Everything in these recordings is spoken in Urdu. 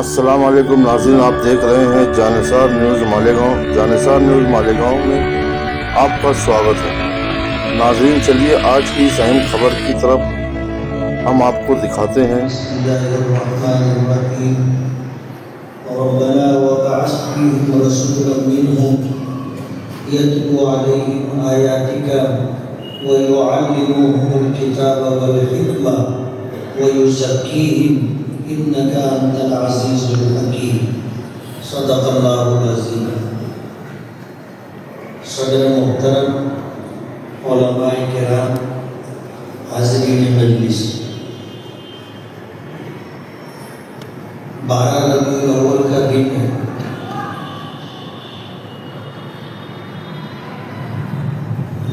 السلام علیکم ناظرین، آپ دیکھ رہے ہیں جانثار نیوز مالیگاؤں۔ جانثار نیوز مالیگاؤں میں آپ کا سواگت ہے۔ ناظرین، چلیے آج کی اس اہم خبر کی طرف ہم آپ کو دکھاتے ہیں۔ بسم اللہ الرحمن الرحیم۔ ربنا وبعث فیہم رسولا منہم یتلو علیہم آیاتک ویعلمہم الکتاب والحکمہ ویزکیہم انک انت العزیز الحکیم۔ صدق اللہ العظیم۔ صدر محترم، علماء کرام، حاضرین مجلس، 12 ربیع الاول کا دن ہے۔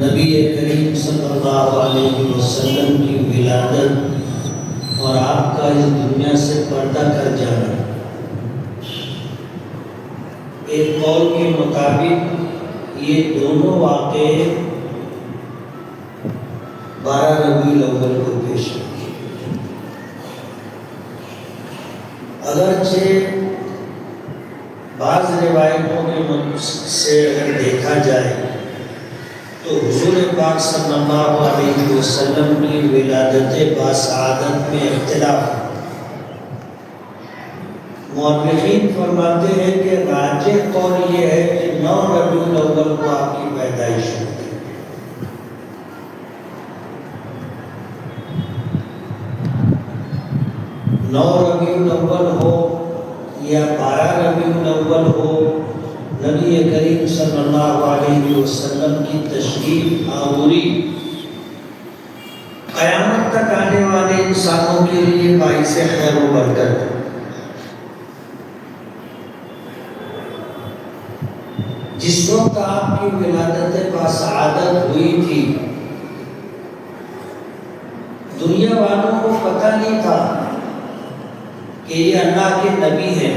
نبی کریم صلی اللہ علیہ وسلم کی ولادت اور آپ کا اس دنیا سے پردہ کر جانا۔ ایک قول کے مطابق یہ دونوں واقعے 12 ربیع الاول کو پیش آئے۔ اگرچہ بعض روایتوں کے سے اگر دیکھا جائے تو حضور پاک صلی اللہ علیہ وسلم کی ولادت باسعادت میں اختلاف ہے۔ مورخین فرماتے ہیں کہ راجح قول یہ ہے کہ 9 ربیع الاول کو آپ کی پیدائش ہوئی۔ 9 ربیع الاول ہو یا 12 ربیع الاول ہو، نبی کریم صلی اللہ علیہ وسلم کی تشریف آوری قیامت تک آنے والے انسانوں کے لیے باعث خیر و برکت ہے۔ جس وقت آپ کی ولادت باسعادت ہوئی تھی، دنیا والوں کو پتہ نہیں تھا کہ یہ اللہ کے نبی ہیں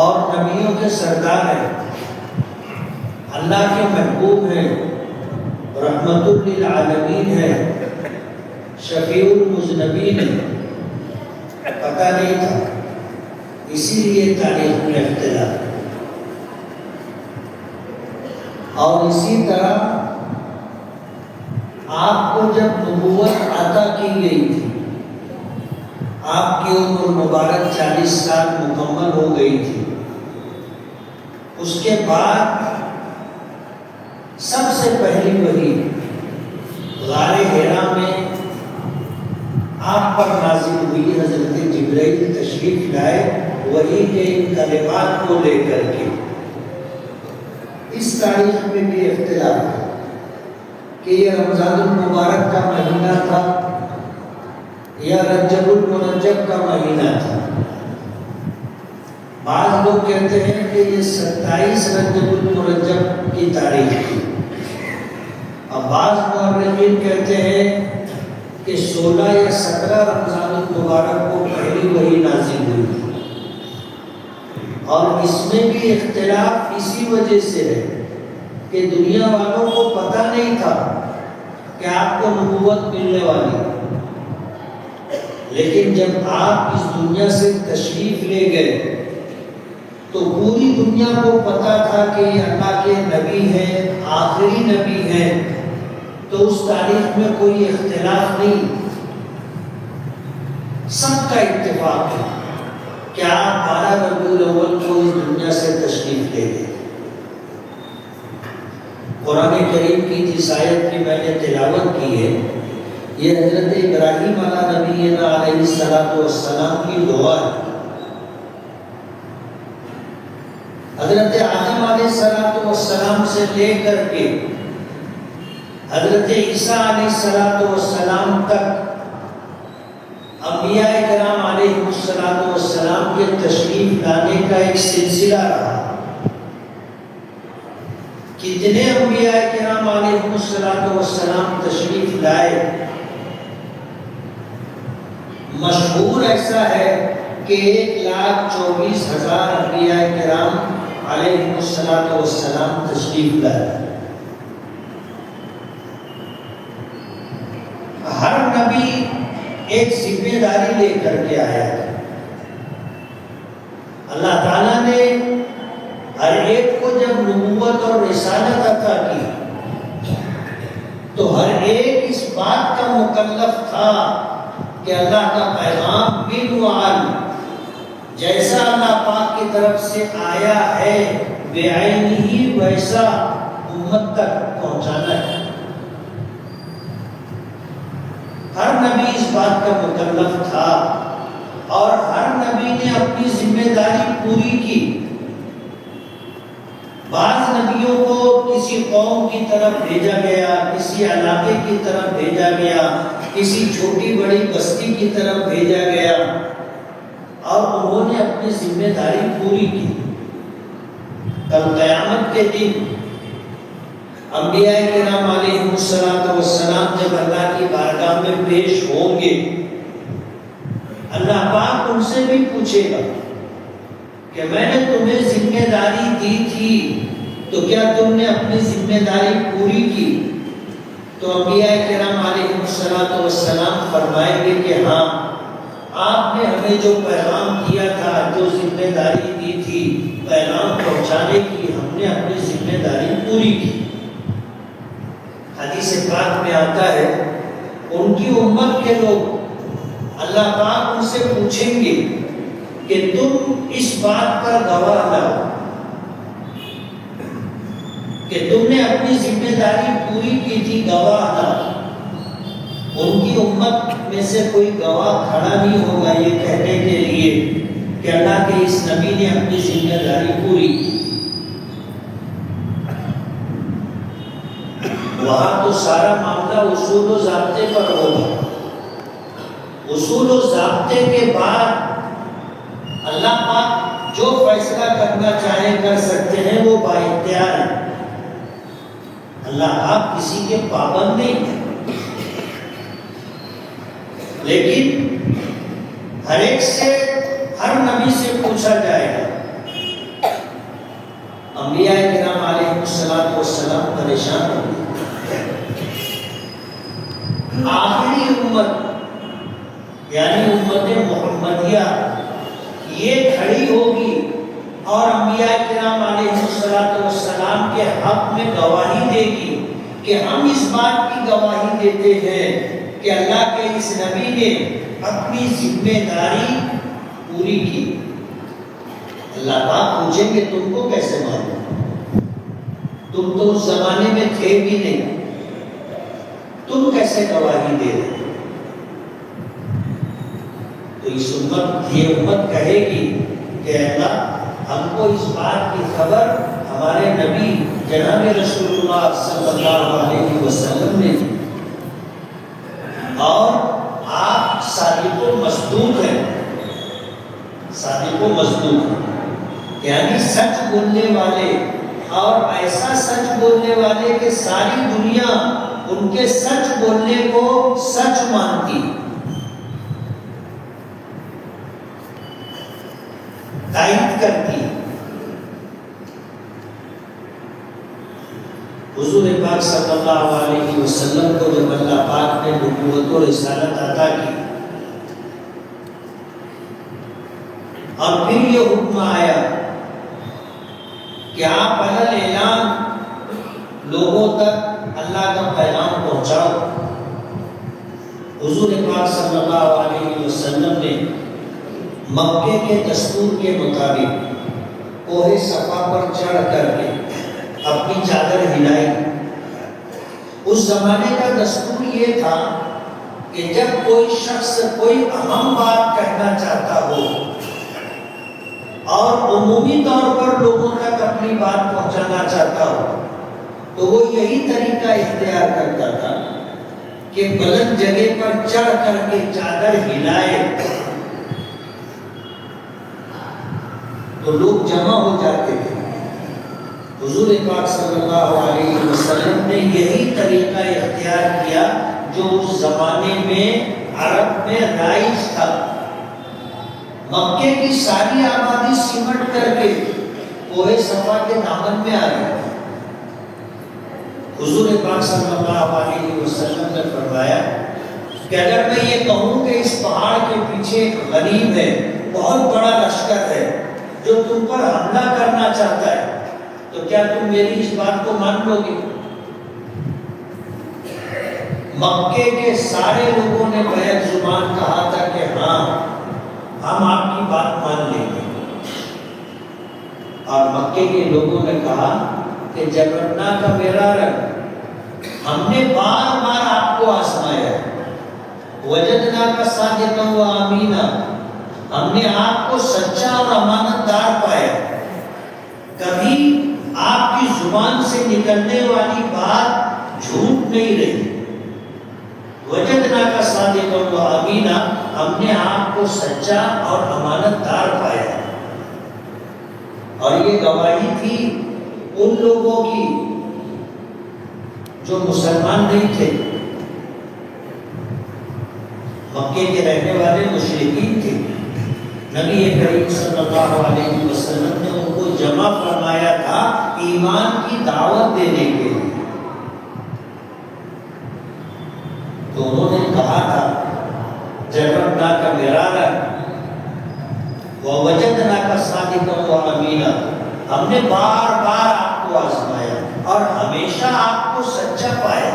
اور نبیوں کے سردار ہیں، اللہ کے محبوب ہیں، رحمت للعالمین ہیں، شفیع المذنبین ہیں۔ پتہ نہیں تھا، اسی لیے تاریخ میں اختلاف۔ اور اسی طرح آپ کو جب نبوت عطا کی گئی تھی، آپ کی عمر مبارک 40 سال مکمل ہو گئی تھی، اس کے بعد سب سے پہلی وحی غار حرا میں آپ پر نازل ہوئی۔ حضرت جبرائیل تشریف لائے وحی کے ان کلمات کو لے کر کے۔ اس تاریخ میں بھی اختلاف ہے کہ یہ رمضان المبارک کا مہینہ تھا یا رجب المرجب کا مہینہ تھا۔ بعض لوگ کہتے ہیں کہ یہ 27 رجب المرجب کی تاریخ تھی، اور بعض مورخین کہتے ہیں کہ 16 یا 17 رمضان المبارک کو پہلی وحی نازل ہوئی۔ اور اس میں بھی اختلاف اسی وجہ سے ہے کہ دنیا والوں کو پتہ نہیں تھا کہ آپ کو نبوت ملنے والی، لیکن جب آپ اس دنیا سے تشریف لے گئے تو پوری دنیا کو پتا تھا کہ یہ اللہ کے نبی ہیں، آخری نبی ہیں۔ تو اس تاریخ میں کوئی اختلاف نہیں، سب کا اتفاق ہے کہ آپ 12 ربیع الاول کو اس دنیا سے تشریف لے گئے۔ قرآن کریم کی جس آیت کی میں نے تلاوت کی ہے، یہ حضرت ابراہیم علیہ نبینا علیہ السلام کی دعا ہے۔ حضرت آدم علیہ السلام سے لے کر کے حضرت عیسیٰ علیہ السلام تک انبیاء کرام علیہ السلام کے تشریف لانے کا ایک سلسلہ رہا۔ کتنے انبیاء کرام علیہ السلام تشریف لائے؟ مشہور ایسا ہے کہ 1,24,000 انبیاء کرام علیہ السلام تشریف لائے۔ ہر نبی ایک ذمہ داری لے کر کے آیا ہے۔ جب نبوت اور رسالت عطا کی تو ہر ایک اس بات کا مکلف تھا کہ اللہ کا پیغام بالوعال جیسا اللہ پاک کی طرف سے آیا ہے بعینہ ہی ویسا امت تک پہنچانا ہے۔ ہر نبی اس بات کا مکلف تھا اور ہر نبی نے اپنی ذمہ داری پوری کی۔ بعض نبیوں کو کسی قوم کی طرف بھیجا گیا، کسی علاقے کی طرف بھیجا گیا، کسی چھوٹی بڑی بستی کی طرف بھیجا گیا اور انہوں نے اپنی ذمہ داری پوری کی۔ کل قیامت کے دن انبیاء کرام علیہم السلام جب اللہ کی بارگاہ میں پیش ہوں گے، اللہ پاک ان سے بھی پوچھے گا کہ میں نے تمہیں ذمہ داری دی تھی تو کیا تم نے اپنی ذمہ داری پوری کی؟ تو انبیاء کرام علیہم السلام فرمائیں گے کہ ہاں، آپ نے ہمیں جو پیغام دیا تھا، جو ذمہ داری دی تھی پیغام پہنچانے کی، ہم نے اپنی ذمہ داری پوری کی۔ حدیث پاک میں آتا ہے ان کی امت کے لوگ اللہ پاک ان سے پوچھیں گے کہ تم اس بات پر گواہ لاؤ کہ تم نے اپنی ذمہ داری پوری کی تھی، گواہ لاؤ۔ ان کی امت میں سے کوئی گواہ کھڑا نہیں ہوگا یہ کہنے کے لیے کہ اللہ کے اس نبی نے اپنی ذمہ داری پوری کی۔ وہاں تو سارا معاملہ اصول و ضابطے پر ہوگا۔ اصول و ضابطے کے بعد اللہ پاک جو فیصلہ کرنا چاہے کر سکتے ہیں، وہ بااختیار ہے۔ اللہ آپ کسی کے پابند نہیں ہیں، لیکن ہر ایک سے، ہر نبی سے پوچھا جائے گا۔ انبیاء کرام علیہ السلام پریشان ہوں گے۔ آخری امت یعنی امت محمدیہ یہ کھڑی ہوگی اور انبیاء کرام علیہ السلام کے حق میں گواہی دے گی کہ ہم اس بات کی گواہی دیتے ہیں کہ اللہ کے اس نبی نے اپنی ذمہ داری پوری کی۔ اللہ پاک پوچھیں گے تم کو کیسے معلوم؟ تم تو اس زمانے میں تھے بھی نہیں، تم کیسے گواہی دے رہے؟ تو اس امت، یہ امت کہے گی کہ اللہ ہم کو اس بات کی خبر ہمارے نبی جناب رسول اللہ صلی اللہ علیہ وسلم نے دی، اور آپ صادق و مصدوق ہیں۔ صادق و مصدوق ہیں یعنی سچ بولنے والے، اور ایسا سچ بولنے والے کہ ساری دنیا ان کے سچ بولنے کو سچ مانتی، تائید کرتی۔ حضور پاک صلی اللہ علیہ وسلم کو جب اللہ پاک نے نبوت و رسالت عطا کی اور پھر یہ حکم آیا کہ آپ علی اعلان لوگوں تک اللہ کا پیغام پہنچاؤ، حضور پاک صلی اللہ علیہ وسلم نے مکے کے دستور کے مطابق کوہ صفا پر چڑھ کر کے اپنی چادر ہلائی۔ اس زمانے کا دستور یہ تھا کہ جب کوئی شخص کوئی اہم بات کہنا چاہتا ہو اور عمومی طور پر لوگوں تک اپنی بات پہنچانا چاہتا ہو تو وہ یہی طریقہ اختیار کرتا تھا کہ بلند جگہ پر چڑھ کر کے چادر ہلائے تو لوگ جمع ہو جاتے تھے۔ حضور پاک صلی اللہ علیہ وسلم نے یہی طریقہ اختیار کیا جو اس زمانے میں عرب میں رائج تھا۔ مکے کی ساری آبادی سمٹ کر کے کوہ صفا کے دامن میں آ گئی۔ حضور پاک صلی اللہ علیہ وسلم نے فرمایا کہ اگر میں یہ کہوں کہ اس پہاڑ کے پیچھے ایک غریب ہے، بہت بڑا لشکر ہے جو تم پر حملہ کرنا چاہتا ہے، تو کیا تم میری اس بات کو مان لو گے؟ مکے کے سارے لوگوں نے بیک زبان کہا تھا کہ ہاں ہم آپ کی بات مان لیں گے، اور مکے کے لوگوں نے کہا کہ جبرنا کا میرا رب، ہم نے بار بار آپ کو آزمایا، وجدنا کا صادقا و امینا، ہم نے آپ کو سچا اور امانت دار پایا، کبھی آپ کی زبان سے نکلنے والی بات جھوٹ نہیں رہی، وجدنا کا صادقا و امینا، ہم نے آپ کو سچا اور امانت دار پایا۔ اور یہ گواہی تھی ان لوگوں کی جو مسلمان نہیں تھے، مکے کے رہنے والے مشرکین تھے۔ نبی کریم صلی اللہ علیہ وسلم نے ان کو جمع فرمایا تھا ایمان کی دعوت دینے کے لیے، تو انہوں نے کہا تھا جربنا کا مرارا ووجدنا کا صادقا و امینا، ہم نے بار بار آپ کو آزمایا اور ہمیشہ آپ کو سچا پایا۔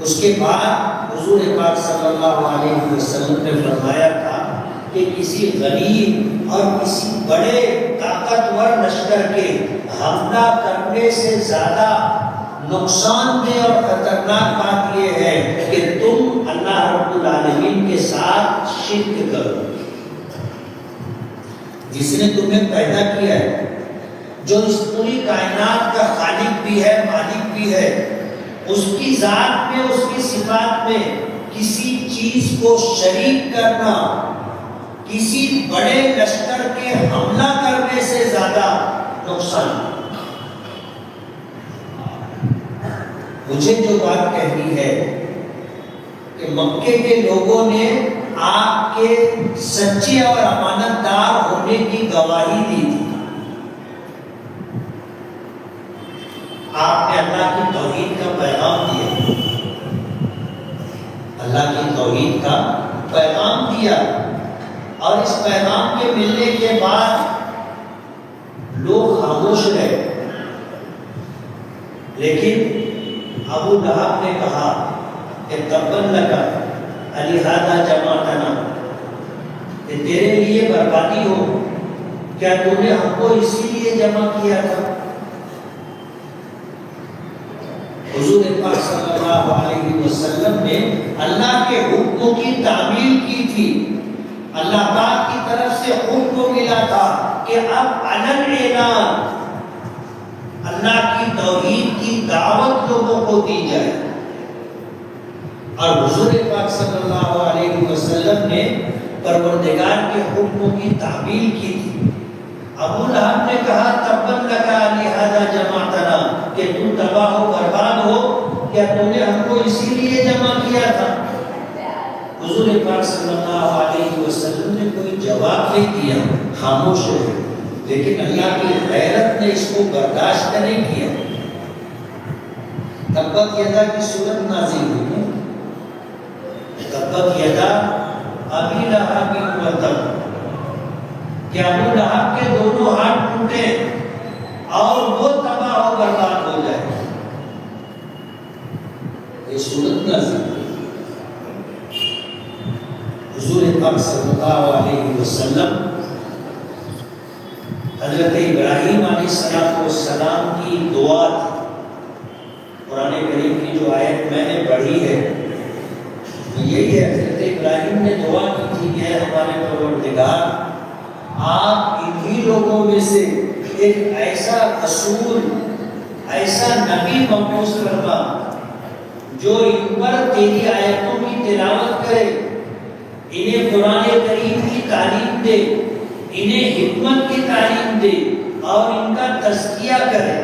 اس کے بعد حضور پاک صلی اللہ علیہ وسلم نے فرمایا تھا کہ کسی غریب اور کسی بڑے طاقتور لشکر کے حملہ کرنے سے زیادہ نقصان دہ اور خطرناک بات یہ ہے کہ تم اللہ رب العالمین کے ساتھ شرک کرو۔ جس نے تمہیں پیدا کیا ہے، جو اس پوری کائنات کا خالق بھی ہے مالک بھی ہے، اس کی ذات میں اس کی صفات میں کسی چیز کو شریک کرنا کسی بڑے لشکر کے حملہ کرنے سے زیادہ نقصان۔ مجھے جو بات کہنی ہے کہ مکے کے لوگوں نے آپ کے سچے اور امانت دار ہونے کی گواہی دی تھی۔ آپ نے اللہ کی توحید کا پیغام دیا، اللہ کی توحید کا پیغام دیا، اور اس پیغام کے ملنے کے بعد لوگ خاموش رہے، لیکن ابو لہب نے کہا کہ تبن لکا الہذا جمعتنا، کہ تیرے لیے بربادی ہو، کیا تو نے ہم کو اسی لیے جمع کیا تھا؟ حضور پاک صلی اللہ علیہ وسلم نے اللہ کے حکموں کی تعمیل کی تھی۔ اللہ پاک کی طرف سے حکم ملا تھا کہ اب علن اعلان اللہ کی توحید کی دعوت لوگوں کو دی جائے، اور حضور پاک صلی اللہ علیہ وسلم نے پروردگار کے حکموں کی تعمیل کی تھی۔ ابو لہب نے کہا تبن لکا لہذا جمعتنا، کہ تو تباہ و برباد ہو، کیا تو نے ہم کو اسی لیے جمع کیا تھا؟ حضور پاک صلی اللہ علیہ وسلم نے کوئی جواب نہیں دیا، خاموش رہے، لیکن اللہ کی غیرت نے اس کو برداشت نہیں کیا۔ تبت یدا کی صورت نازل ہوئی، تبت یدا ابی لہب وتب، کہ ابو لہب کے دونوں ہاتھ ٹوٹے اور وہ تباہ و برباد ہو جائے۔ یہ صورت نازل ہوئی۔ حضور پاک صلی اللہ علیہ وسلم حضرت ابراہیم علیہ السلام کی دعا تھی۔ قرآن کریم کی جو آیت میں نے پڑھی ہے یہی ہے، حضرت ابراہیم نے دعا کی تھی کہ اے ہمارے پروردگار، آپ انہی لوگوں میں سے ایک ایسا رسول، ایسا نبی مبعوث فرما جو ان پر تیری آیتوں کی تلاوت کرے، انہیں قرآن کریم کی تعلیم دے، انہیں حکمت کی تعلیم دے اور ان کا تزکیہ کرے۔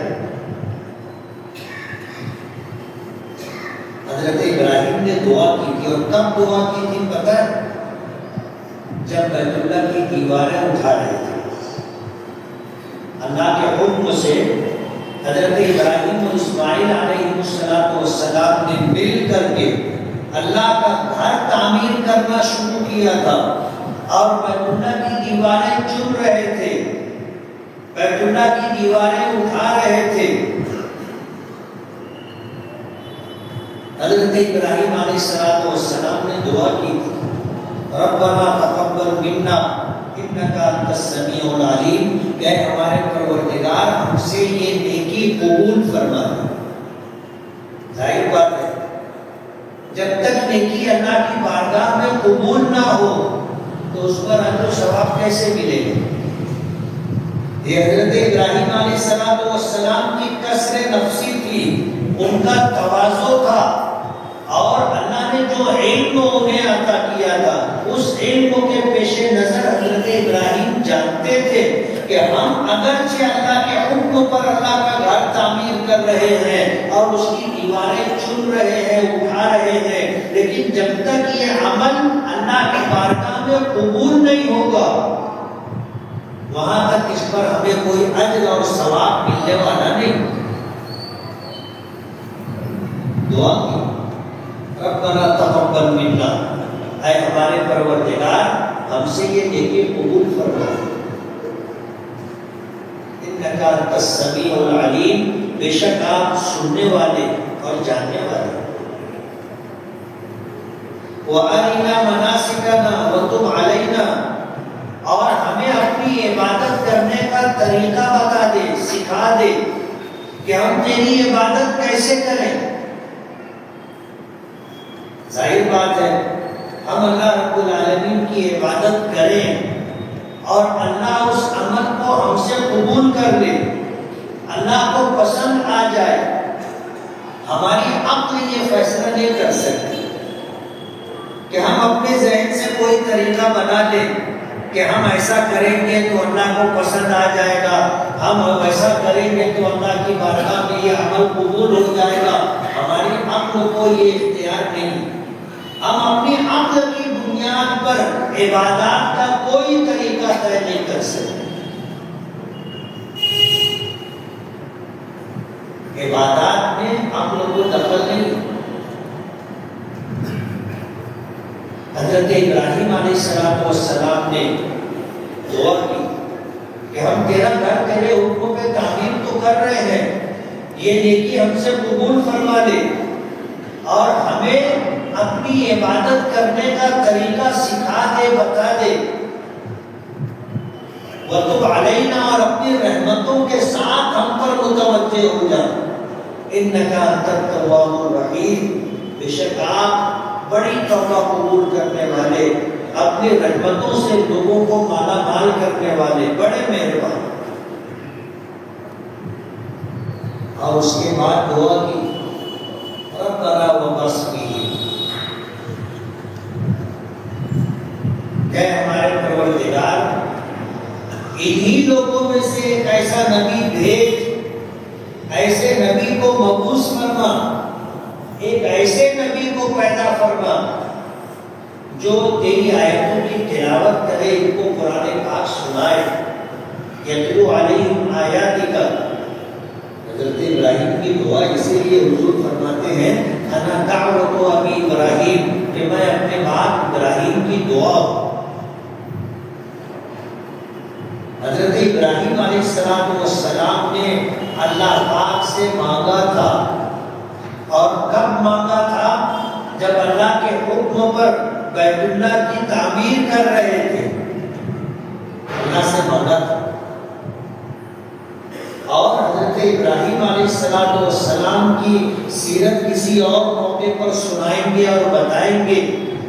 حضرت ابراہیم نے دعا کی تھی، اور کب دعا کی تھی پتہ ہے؟ جب بیت اللہ کی دیواریں اٹھا رہے تھے۔ اللہ کے حکم سے حضرت ابراہیم اور اسماعیل علیہ السلام نے مل کر کے اللہ کا گھر تعمیر کرنا شروع کیا تھا، اور بیت اللہ کی دیواریں چن رہے تھے۔ بیت اللہ کی دیواریں اٹھا رہے تھے. حضرت ابراہیم علیہ السلام نے دعا کی تھی, ربنا تقبل منا انک انت السمیع العلیم, کہ ہمارے پروردگار ہم سے یہ نیکی قبول فرما. ظاہر بات ہے جب تک نیکی اللہ کی بارگاہ میں قبول نہ ہو تو اس پر اجر و ثواب کیسے ملے گا؟ یہ حضرت ابراہیم علیہ السلام کی کسر نفسی تھی, ان کا تواضع تھا, اور اللہ نے جو علم انہیں عطا کیا تھا اس علم کے پیش نظر حضرت ابراہیم جانتے تھے کہ ہم اگرچہ اللہ کے حکم پر اللہ کا گھر تعمیر کر رہے ہیں اور اس کی دیواریں چن رہے ہیں, اٹھا رہے ہیں, لیکن جب تک یہ عمل اللہ کی بارگاہ میں قبول نہیں ہوگا وہاں تک اس پر ہمیں کوئی اجر اور ثواب ملنے والا نہیں. دعا کی, ربنا تقبل منا, اے ہمارے پروردگار ہم سے یہ نیکی قبول فرما. انک انت السمیع العلیم, بے شک آپ سننے والے اور جاننے والے. وَأَرِنَا مَنَاسِكَنَا وَتُبْ عَلَيْنَا, اور ہمیں اپنی عبادت کرنے کا طریقہ بتا دے, سکھا دے کہ ہم تیری عبادت کیسے کریں. ظاہر بات ہے ہم اللہ رب العالمین کی عبادت کریں اور اللہ اس عمل کو ہم سے قبول کر لے, اللہ کو پسند آ جائے, ہماری عقل یہ فیصلہ نہیں کر سکتی کہ ہم اپنے ذہن سے کوئی طریقہ بنا لیں کہ ہم ایسا کریں گے تو اللہ کو پسند آ جائے گا, ہم ایسا کریں گے تو اللہ کی بارگاہ میں یہ عمل قبول ہو جائے گا. ہماری عقل کو یہ اختیار نہیں. ہم اپنی عقل کی بنیاد پر عبادات کا کوئی طریقہ طے نہیں کر سکتے. عبادات میں عقل کو دخل نہیں. حضرت ابراہیم علیہ السلام نے دعا کی کہ ہم تیرا گھر تیرے حکم پہ تعمیر تو کر رہے ہیں, یہ نیکی ہم سے قبول فرما لے اور ہمیں اپنی عبادت کرنے کا طریقہ سکھا دے, بتا دے. وَتُبْ عَلَيْنَا, اور اپنی رحمتوں کے ساتھ ہم پر متوجہ ہو جا. إِنَّكَ أَنْتَ التَّوَّابُ الرَّحِيمُ, بے شک آپ بڑی توبہ قبول کرنے والے, اپنی رحمتوں سے لوگوں کو مالا مال کرنے والے, بڑے مہربان. اور اس کے بعد دعا کی, ربنا وبعث فیہم, کہ ہمارے پروردگار انہی لوگوں میں سے ایک ایسا نبی بھیج, ایسے نبی کو مبعوث فرما, ایک ایسے نبی کو پیدا فرما جو تیری آیتوں کی تلاوت کرے, ان کو قرآن پاک سنائے. یتلو علیہم آیاتک, حضرت ابراہیم کی دعا اسی لیے حضور فرماتے ہیں انا دعوت ابی ابراہیم, کہ میں اپنے باپ ابراہیم کی دعا. حضرت ابراہیم علیہ السلام نے اللہ پاک سے مانگا تھا, اور کب مانگا تھا؟ جب اللہ کے حکم پر بیت اللہ کی تعمیر کر رہے تھے, اللہ سے مانگا تھا. اور حضرت ابراہیم علیہ السلام کی سیرت کسی اور موقع پر سنائیں گے اور بتائیں گے.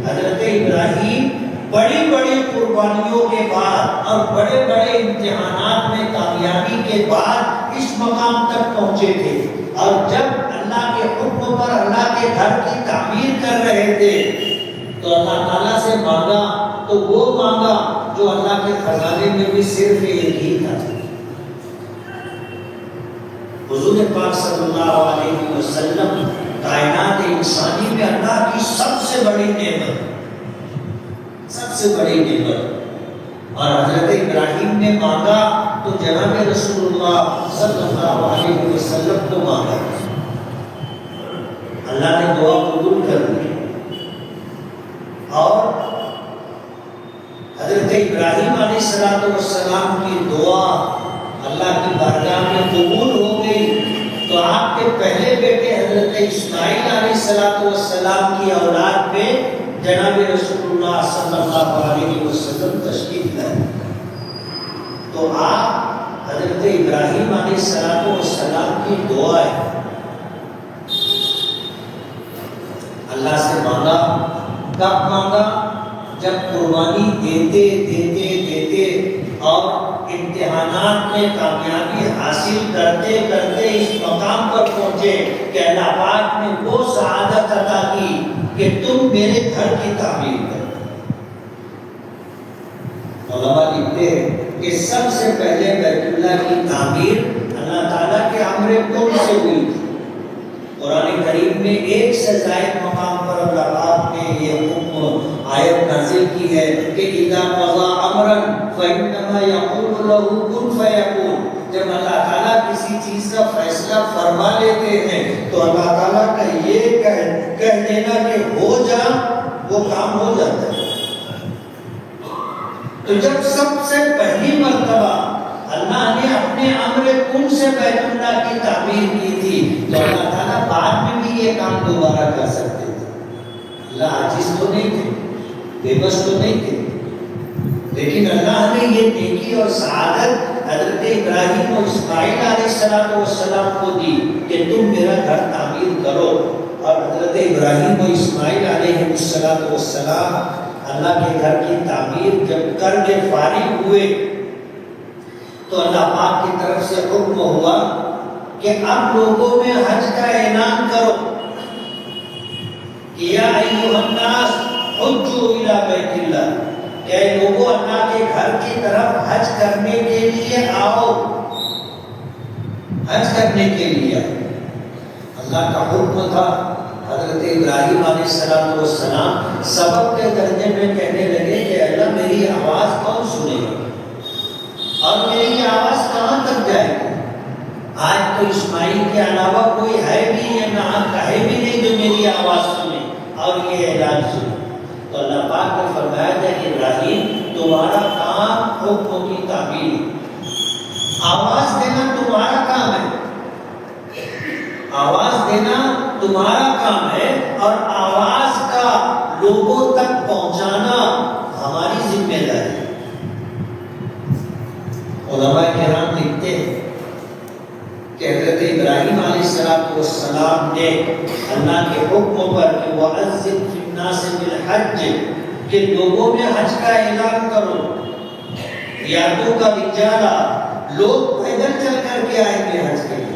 حضرت ابراہیم بڑی بڑی قربانیوں کے بعد اور بڑے بڑے امتحانات میں کامیابی کے بعد اس مقام تک پہنچے تھے, اور جب اللہ کے حکم پر اللہ کے گھر کی تعمیر کر رہے تھے تو اللہ تعالیٰ سے مانگا, تو وہ مانگا جو اللہ کے خزانے میں بھی صرف ایک ہی تھا. حضور پاک صلی اللہ علیہ وسلم کائنات انسانی میں اللہ کی سب سے بڑی نعمت, سب سے بڑی نعمت. اور حضرت ابراہیم نے مانگا تو جناب رسول اللہ صلی اللہ علیہ وسلم کو مانگا, اللہ نے دعا قبول کر لی. اور حضرت ابراہیم علیہ السلام کی دعا اللہ کی بارگاہ میں قبول ہو گئی تو آپ کے پہلے بیٹے حضرت اسماعیل علیہ السلام کی اولاد میں جناب رسول اللہ صلی اللہ علیہ وسلم تشریف لائے. تو آپ حضرت ابراہیم علیہ السلام کی دعا ہے اللہ سے مانگا. کب مانگا؟ جب قربانی دیتے دیتے دیتے اور امتحانات میں کامیابی حاصل کرتے کرتے اس مقام پر پہنچے کہ اللہ پاک نے وہ سعادت عطا کی کہ تم میرے گھر کی تعمیر کرو. علماء لکھتے ہیں کہ سب سے پہلے بیت اللہ کی تعمیر اللہ تعالیٰ کے امر کن سے ہوئی تھی. قرآن کریم میں ایک سے زائد مقام پر اللہ پاک نے یہ حکم آیت نازل کی ہے کہ اذا قضى امرا فانما يقول له كن فيكون. جب اللہ تعالیٰ کسی چیز کا فیصلہ فرما لیتے ہیں تو اللہ تعالیٰ کا یہ کہہ دینا کہ ہو جا وہ کام ہو جاتا ہے. تو جب سب سے پہلی مرتبہ اللہ نے اپنے امر کن سے بیت اللہ کی تعمیر کی تھی تو اللہ تعالیٰ بعد میں بھی یہ کام دوبارہ کر سکتے تھے. اللہ عاجز تو نہیں تھے, بے بس تو نہیں تھے, لیکن اللہ نے یہ نیکی اور سعادت حضرت ابراہیم اور اسماعیل علیہ السلام کو دی کہ تم میرا گھر تعمیر کرو. اور حضرت ابراہیم اور اسماعیل علیہ السلام اللہ کے گھر کی تعمیر جب کر کے فارغ ہوئے تو اللہ پاک کی طرف سے حکم ہوا کہ اب لوگوں میں حج کا اعلان کرو کہ یا ایھا الناس حجوا الی بیت اللہ, کہ اے لوگوں اللہ کے گھر کی طرف حج کرنے کے لیے آؤ, حج کرنے کے لیے. اللہ کا حکم تھا. حضرت ابراہیم علیہ السلام سبب کے درجے میں کہنے لگے کہ اللہ میری آواز کون سنے گا اور میری آواز کہاں تک جائے گی؟ آج تو اسماعیل کے علاوہ کوئی ہے بھی یا نہ کہے بھی نہیں جو میری آواز سنے اور یہ اعلان سنے. تو اللہ پاک نے فرمایا تھا کہ ابراہیم تمہارا کام حکم کی تعمیر, آواز دینا تمہارا کام ہے, آواز دینا تمہارا کام ہے اور آواز کا لوگوں تک پہنچانا ہماری ذمہ داری ہے. علماء کرام لکھتے ہیں کہ حضرت ابراہیم علیہ السلام نے اللہ کے حکم پر کہ وَأَذِّنْ فِي النَّاسِ بِالْحَجِّ کہ لوگوں میں حج کا اعلان کرو, یاتوکا رجالا لوگ پیدل چل کر کے آئیں گے حج کے لیے,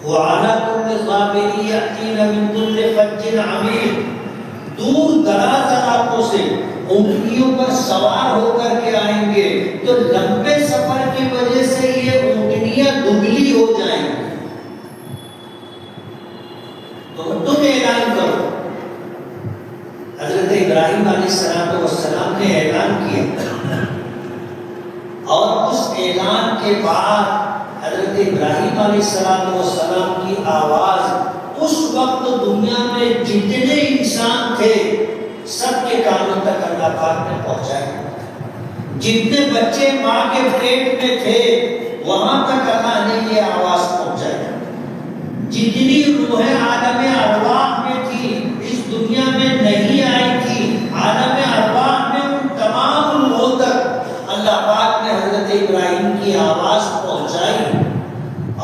وَعَلَىٰ كُلِّ ضَامِرٍ يَأْتِينَ مِن كُلِّ فَجٍّ عَمِيقٍ دور دراز علاقوں سے اونٹنیوں پر سوار ہو کر کے آئیں گے تو لمبے سفر کی وجہ سے یہ اونٹنیاں دبلی ہو جائیں گی. تو تم اعلان کرو. حضرت ابراہیم علیہ السلام نے اعلان کیا اور اس اعلان کے بعد حضرت ابراہیم علیہ السلام کی آواز اس وقت دنیا میں جتنے انسان تھے سب کے کانوں تک اللہ پاک نے پہنچایا. جتنے بچے ماں کے پیٹ میں تھے وہاں تک اللہ نے یہ آواز پہنچایا. جتنی روحیں عالم ارواح میں تھی اس دنیا میں نہیں آئی تھی, عالم ارواح میں ان تمام روحوں تک اللہ پاک نے حضرت ابراہیم کی آواز پہنچائی.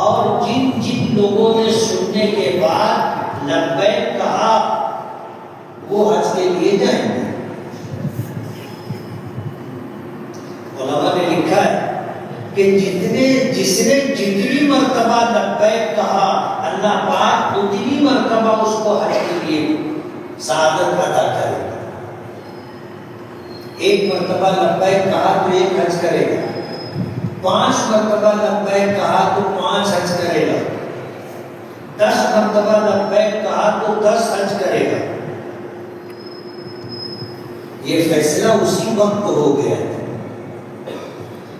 اور جن جن لوگوں نے سننے کے بعد لبیک کہا وہ حج کے لیے جائیں گے. علماء نے لکھا ہے کہ جس نے جتنی مرتبہ لبیک کہا اللہ پاک اتنی مرتبہ اس کو حج کے لیے سعادت عطا کرے گا. ایک مرتبہ لبیک کہا تو ایک حج کرے گا, 5 مرتبہ لبیک کہا تو 5 حج کرے گا, 10 مرتبہ لبیک کہا تو 10 حج کرے گا. یہ فیصلہ اسی وقت ہو گیا.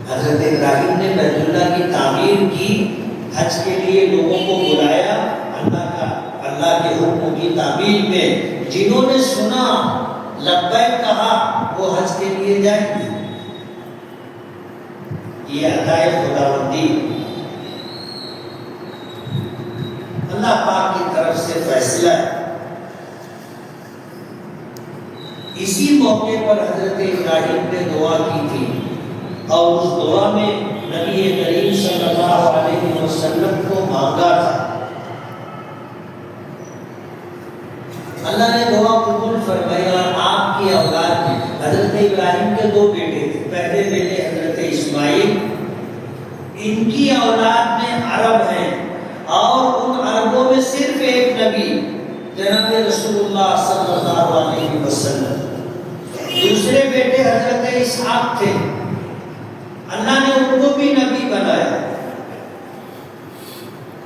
حضرت ابراہیم نے بیت اللہ کی تعمیر کی, حج کے لیے لوگوں کو بلایا, اللہ کے حکم کی تعمیر میں جنہوں نے سنا لبیک کہا وہ حج کے لیے جائیں گے. یہ عطائے خداوندی اللہ پاک کی طرف سے فیصلہ ہے۔ اسی موقع پر حضرت ابراہیم نے دعا کی تھی اور اس دعا میں نبی کریم صلی اللہ علیہ وسلم کو مانگا تھا۔ اللہ نے دعا قبول فرمایا۔ آپ کی اولاد میں حضرت ابراہیم کے 2 بیٹے تھے، پہلے بیٹے حضرت اسماعیل، ان کی اولاد میں عرب ہیں اور ان عربوں میں صرف ایک نبی جناب رسول اللہ صلی اللہ علیہ وسلم۔ دوسرے بیٹے حضرت اسحاق تھے، اللہ نے ان کو بھی نبی بنایا۔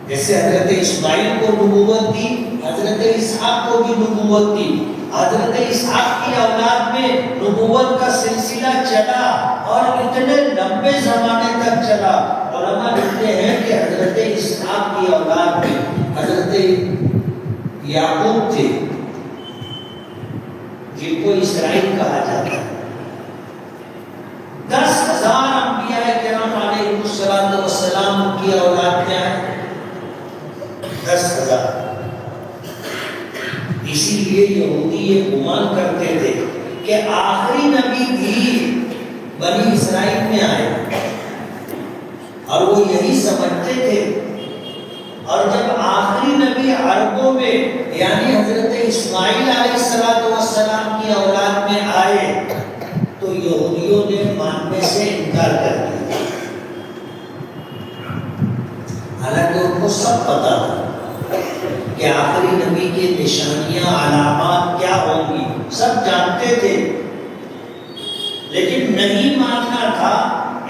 جیسے حضرت اسماعیل کو نبوت دی، حضرت اسحاق کو بھی نبوت دی۔ حضرت اسحاق کی اولاد میں نبوت کا سلسلہ چلا اور اتنے لمبے زمانے تک چلا۔ علماء لکھتے ہیں کہ حضرت اسحاق کی اولاد میں حضرت یعقوب تھے جن کو اسرائیل کہا جاتا ہے۔ 10,000 انبیاء کرام علیہ السلام کی اولاد میں آئے، 10,000۔ اسی لیے یہودی یہ گمان کرتے تھے کہ آخری نبی بھی بنی اسرائیل میں آئے، اور وہ یہی سمجھتے تھے۔ اور جب آخری نبی عربوں میں یعنی حضرت اسماعیل علیہ السلام کی اولاد میں آئے تو یہودیوں نے ماننے سے انکار کر دیا، حالانکہ ان کو سب پتا تھا کہ آخری نبی کی نشانیاں علامات کیا ہوں گی، سب جانتے تھے، لیکن نہیں ماننا تھا۔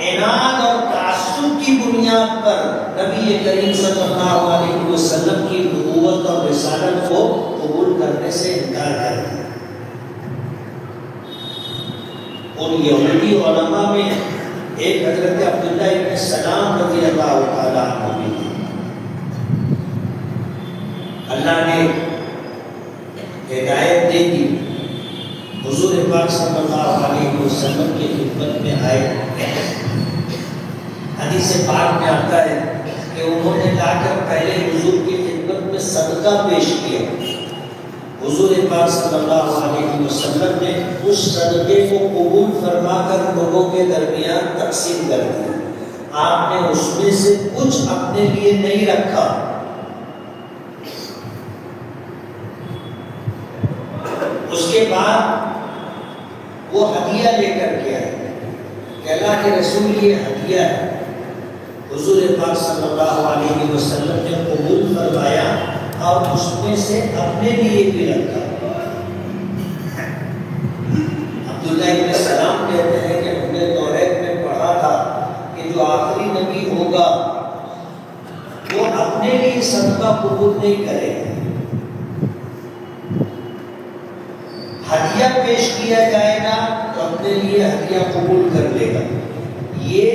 عناد اور تعصب کی بنیاد پر نبی کریم صلی اللہ علیہ وسلم کی نبوت اور رسالت کو قبول کرنے سے انکار کر دیا۔ ان یہودی علماء میں ایک حضرت عبداللہ ابن سلام رضی اللہ تعالیٰ عنہ بھی تھے۔ اللہ نے ہدایت دے دی، حضور پاک صلی اللہ علیہ وسلم کی خدمت میں آئے۔ حدیث پاک میں آتا ہے کہ انہوں نے لا کر پہلے حضور کی خدمت میں صدقہ پیش کیا۔ حضور پاک صلی اللہ علیہ وسلم نے اس صدقے کو قبول فرما کر لوگوں کے درمیان تقسیم کر دیا۔ آپ نے اس میں سے کچھ اپنے لیے نہیں رکھا۔ اس کے بعد وہ ہدیہ لے کر کے آئے کہ اللہ کے رسول یہ ہدیہ ہے۔ حضور پاک صلی اللہ علیہ وسلم نے قبول فرمایا اور اس میں سے اپنے لیے بھی رکھا۔ عبداللہ ابن سلام کہتے ہیں کہ ہم نے توریت میں پڑھا تھا کہ جو آخری نبی ہوگا وہ اپنے لیے صدقہ قبول نہیں کرے گا، ہدیہ پیش کیا جائے گا تو اپنے لیے ہدیہ قبول کر لے گا۔ یہ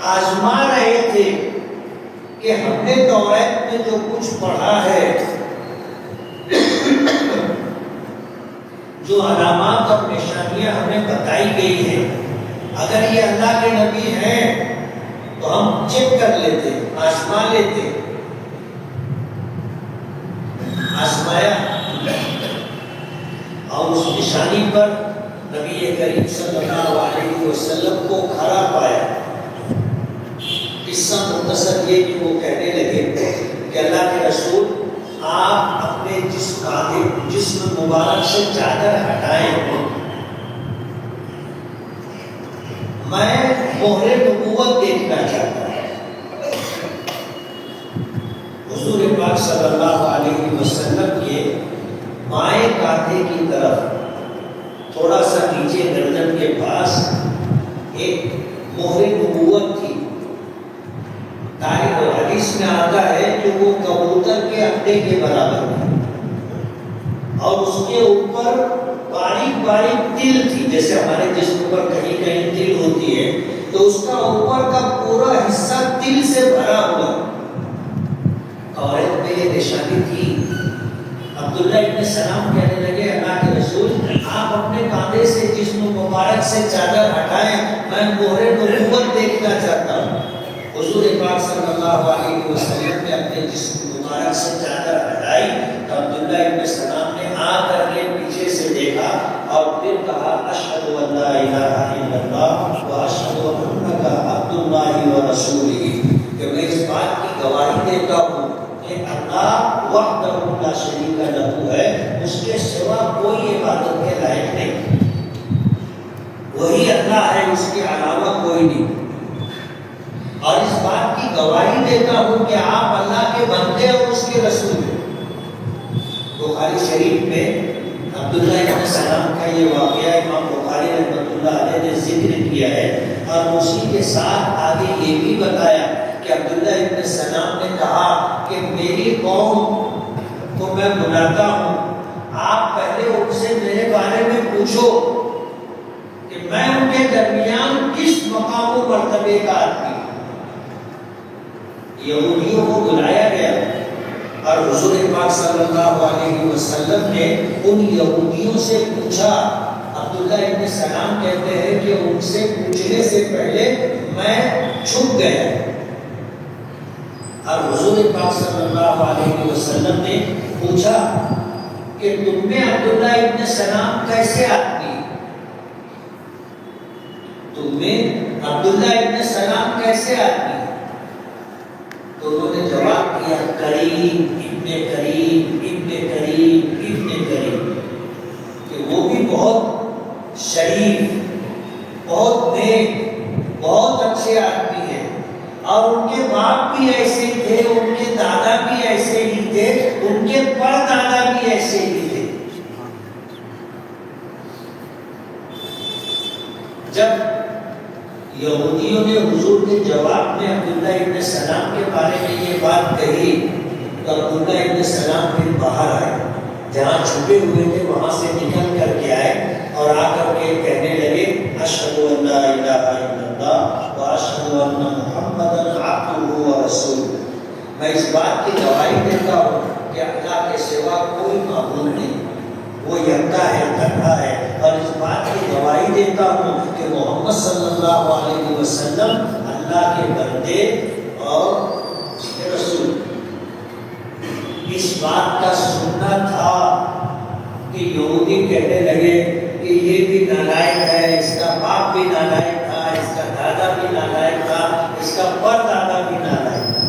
آزما رہے تھے کہ ہم نے توریت میں جو کچھ پڑھا ہے، جو علامات اور نشانیاں ہمیں بتائی گئی ہیں، اگر یہ اللہ کے نبی ہیں تو ہم چیک کر لیتے، آزما لیتے۔ آزمایا اور اس نشانی پر نبی کریم صلی اللہ علیہ وسلم کو کھڑا پایا۔ قصہ مختصر یہ کہ وہ کہنے لگے کہ اللہ کے رسول آپ اپنے جسم مبارک سے چادر ہٹائیں، میں مہر نبوت دیکھنا چاہتا ہوں۔ حضور پاک صلی اللہ علیہ وسلم کے بائیں کاندھے کی طرف تھوڑا سا نیچے گردن کے پاس ایک مہر نبوت تھی۔ تاریخ اور حدیث میں آتا ہے کہ وہ کبوتر کے انڈے کے برابر تھی اور اس کے اوپر باریک باریک تل تھی، جیسے ہمارے جسم پر کہیں کہیں تل ہوتی ہے تو اس کا اوپر کا پورا حصہ تل سے بھرا ہوا۔ توریت میں یہ نشانی تھی۔ عبداللہ ابن سلام کہنے لگے اللہ کے رسول آپ اپنے کاندھے سے جسم مبارک سے چادر ہٹائیں، میں مہر نبوت دیکھ دیکھنا چاہتا ہوں. حضور پاک صلی اللہ علیہ وسلم نے اپنے جسم مبارک سے چادر ہٹائی تو عبداللہ ابن سلام نے آ کر کے پیچھے سے دیکھا اور پھر کہا اشہد ان لا الہ الا اللہ و اشہد انک عبد اللہ و رسولہ، کہ میں اس بات کی گواہی دیتا ہوں کہ اللہ وحدہ لا شریک لہ ہے، اس کے سوا کوئی عبادت کے لائق نہیں، وہی اللہ ہے، اس کے علاوہ کوئی نہیں، اور اس بات کی گواہی دیتا ہوں کہ آپ اللہ کے بندے اور اس کے رسول ہیں. بخاری شریف میں عبداللہ ابن سلام کا یہ واقعہ امام بخاری رحمۃ اللہ علیہ نے ذکر کیا ہے، اور اسی کے ساتھ آگے یہ بھی بتایا کہ عبداللہ ابن سلام نے کہا کہ میری قوم کو میں بلاتا ہوں، آپ پہلے ان سے میرے بارے میں پوچھو کہ میں ان کے درمیان کس مقام و مرتبے کا آدمی. یہودیوں کو بلایا گیا اور حضور پاک صلی اللہ علیہ وسلم نے ان یہودیوں سے پوچھا. عبداللہ ابن سلام کہتے ہیں کہ ان سے پوچھنے سے پہلے میں چھپ گیا، اور حضور پاک صلی اللہ علیہ وسلم نے پوچھا کہ تم میں عبداللہ ابن سلام کیسے آدمی، تم میں عبداللہ ابن سلام کیسے آدمی؟ تو انہوں نے جواب دیا کریم ابن کریم ابن کریم ابن کریم، کہ وہ بھی بہت شریف، بہت نیک، بہت اچھے آدمی ہیں، اور ان کے باپ بھی ایسے تھے، ان کے دادا بھی ایسے ہی تھے، ان کے پردادا بھی ایسے ہی تھے. جب یہودیوں نے حضور کے جواب میں عبداللہ ابن سلام کے بارے میں یہ بات کہی تو عبداللہ ابن سلام پھر باہر آئے، جہاں چھپے ہوئے تھے وہاں سے نکل کر کے آئے اور آ کر کے کہنے لگے اشہد ان لا الہ الا اللہ و اشہد ان محمدا عبدہ و رسولہ. میں اس بات کی گواہی دیتا ہوں کہ اللہ کے سوا کوئی معبود نہیں، وہ یکتا ہے، تنہا ہے، اور اس بات کی گواہی دیتا ہوں کہ محمد صلی اللہ علیہ وسلم اللہ کے بندے اور رسول. اس بات کا سننا تھا کہ یہودی کہنے لگے کہ یہ بھی نالائق ہے، اس کا باپ بھی نالائق تھا، اس کا دادا بھی نالائق تھا، اس کا پردادا بھی نالائق تھا.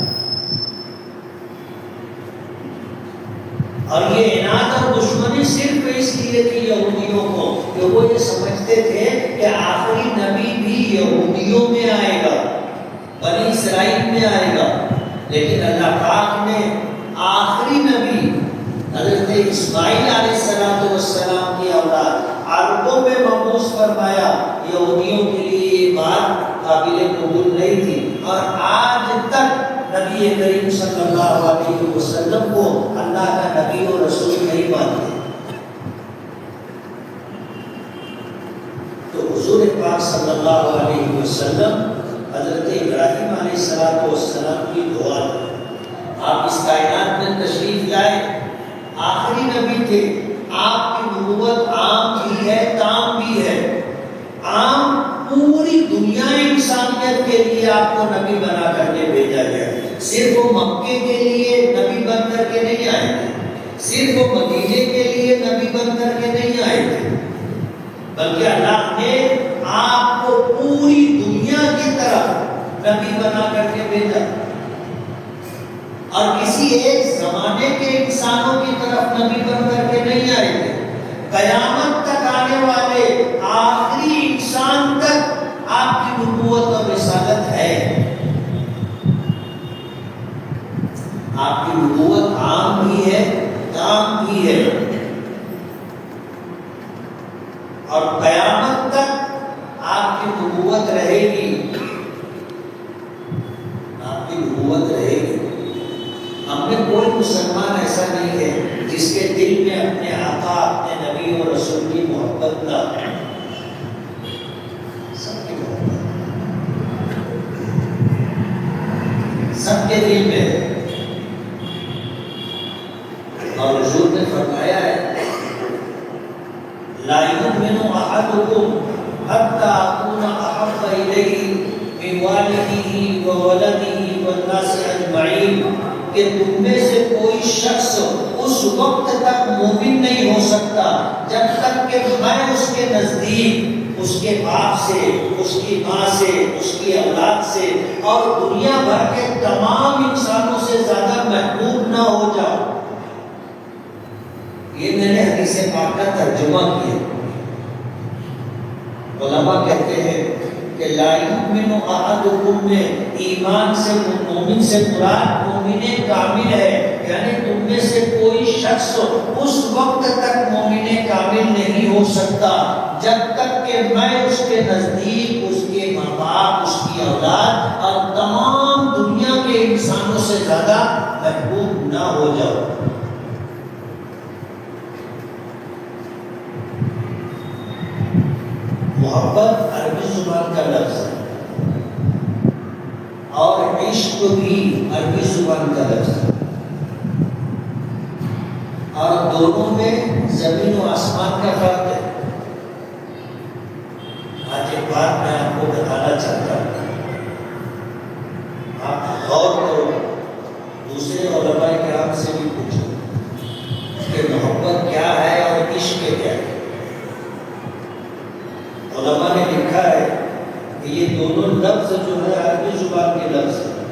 اور یہ عناد اور دشمنی صرف اس لیے تھی یہودیوں کو کہ وہ یہ سمجھتے تھے کہ آخری نبی بھی یہودیوں میں آئے گا، بنی اسرائیل میں آئے گا، لیکن اللہ پاک نے آخری نبی حضرت اسماعیل علیہ السلام کی اولاد عربوں میں مبعوث فرمایا. یہودیوں کے لیے یہ بات قابل قبول نہیں تھی، اور آج تک نبی کریم صلی اللہ علیہ وسلم کو اللہ کا نبی و رسول نہیں مانتے. تو حضور پاک صلی اللہ علیہ وسلم حضرت ابراہیم علیہ السلام کی دعا، آپ اس کائنات میں تشریف لائے، آخری نبی تھے، آپ کی نبوت عام بھی ہے، تام بھی ہے. عام پوری دنیا انسانیت کے لیے آپ کو نبی بنا کر کے بھیجا گیا. صرف وہ مکے کے لیے نبی بن کر کے نہیں آئے تھے، صرف وہ مدینے کے لیے نبی بن کر کے نہیں آئے تھے، بلکہ اللہ نے آپ کو پوری دنیا کی طرف نبی بنا کر کے بھیجا. اور کسی ایک زمانے کے انسانوں کی طرف نبی بن کر کے نہیں آئے تھے. قیامت تک آنے والے آخری انسان تک آپ کی نبوت اور رسالت ہے. آپ کی نبوت عام بھی ہے، تام بھی ہے، اور قیامت تک آپ کی نبوت رہے گی، آپ کی نبوت رہے گی. ہم میں کوئی مسلمان ایسا نہیں ہے جس کے دل میں اپنے آقا، اپنے نبی اور رسول کی محبت نہ ہو. سب کی محبت، سب کے دل میں ہے. اور حضور نے فرمایا ہے لا یؤمن احدکم حتی اکون احب الیہ من وولده والناس اجمعین کہ تم میں سے کوئی شخص اس وقت تک مومن نہیں ہو سکتا جب تک کہ میں اس کے نزدیک اس کے باپ سے، اس کی ماں سے، اس کی اولاد سے اور دنیا بھر کے تمام انسانوں سے زیادہ محبوب نہ ہو جاؤ۔ یہ میں نے حدیث پاک کا ترجمہ کیا۔ علماء کہتے ہیں کہ لا یؤمن احدکم میں ایمان سے مومن سے مراد مومن کامل ہے، یعنی تم میں سے کوئی شخص اس وقت تک مومن کامل نہیں ہو سکتا جب تک کہ میں اس کے نزدیک اس کے ماں باپ، اس کی اولاد اور تمام دنیا کے انسانوں سے زیادہ محبوب نہ ہو جاؤ۔ محبت عربی زبان کا لفظ ہے اور عشق بھی عربی زبان کا لفظ ہے، اور دونوں میں زمین و آسمان کا فرق ہے۔ آج ایک بات میں آپ کو بتانا چاہتا ہوں، آپ غور کرو، دوسرے علماء کرام سے بھی پوچھو کہ محبت کیا ہے اور عشق کیا ہے۔ علماء نے لکھا ہے کہ یہ دونوں لفظ جو ہے عربی زبان کے لفظ ہیں،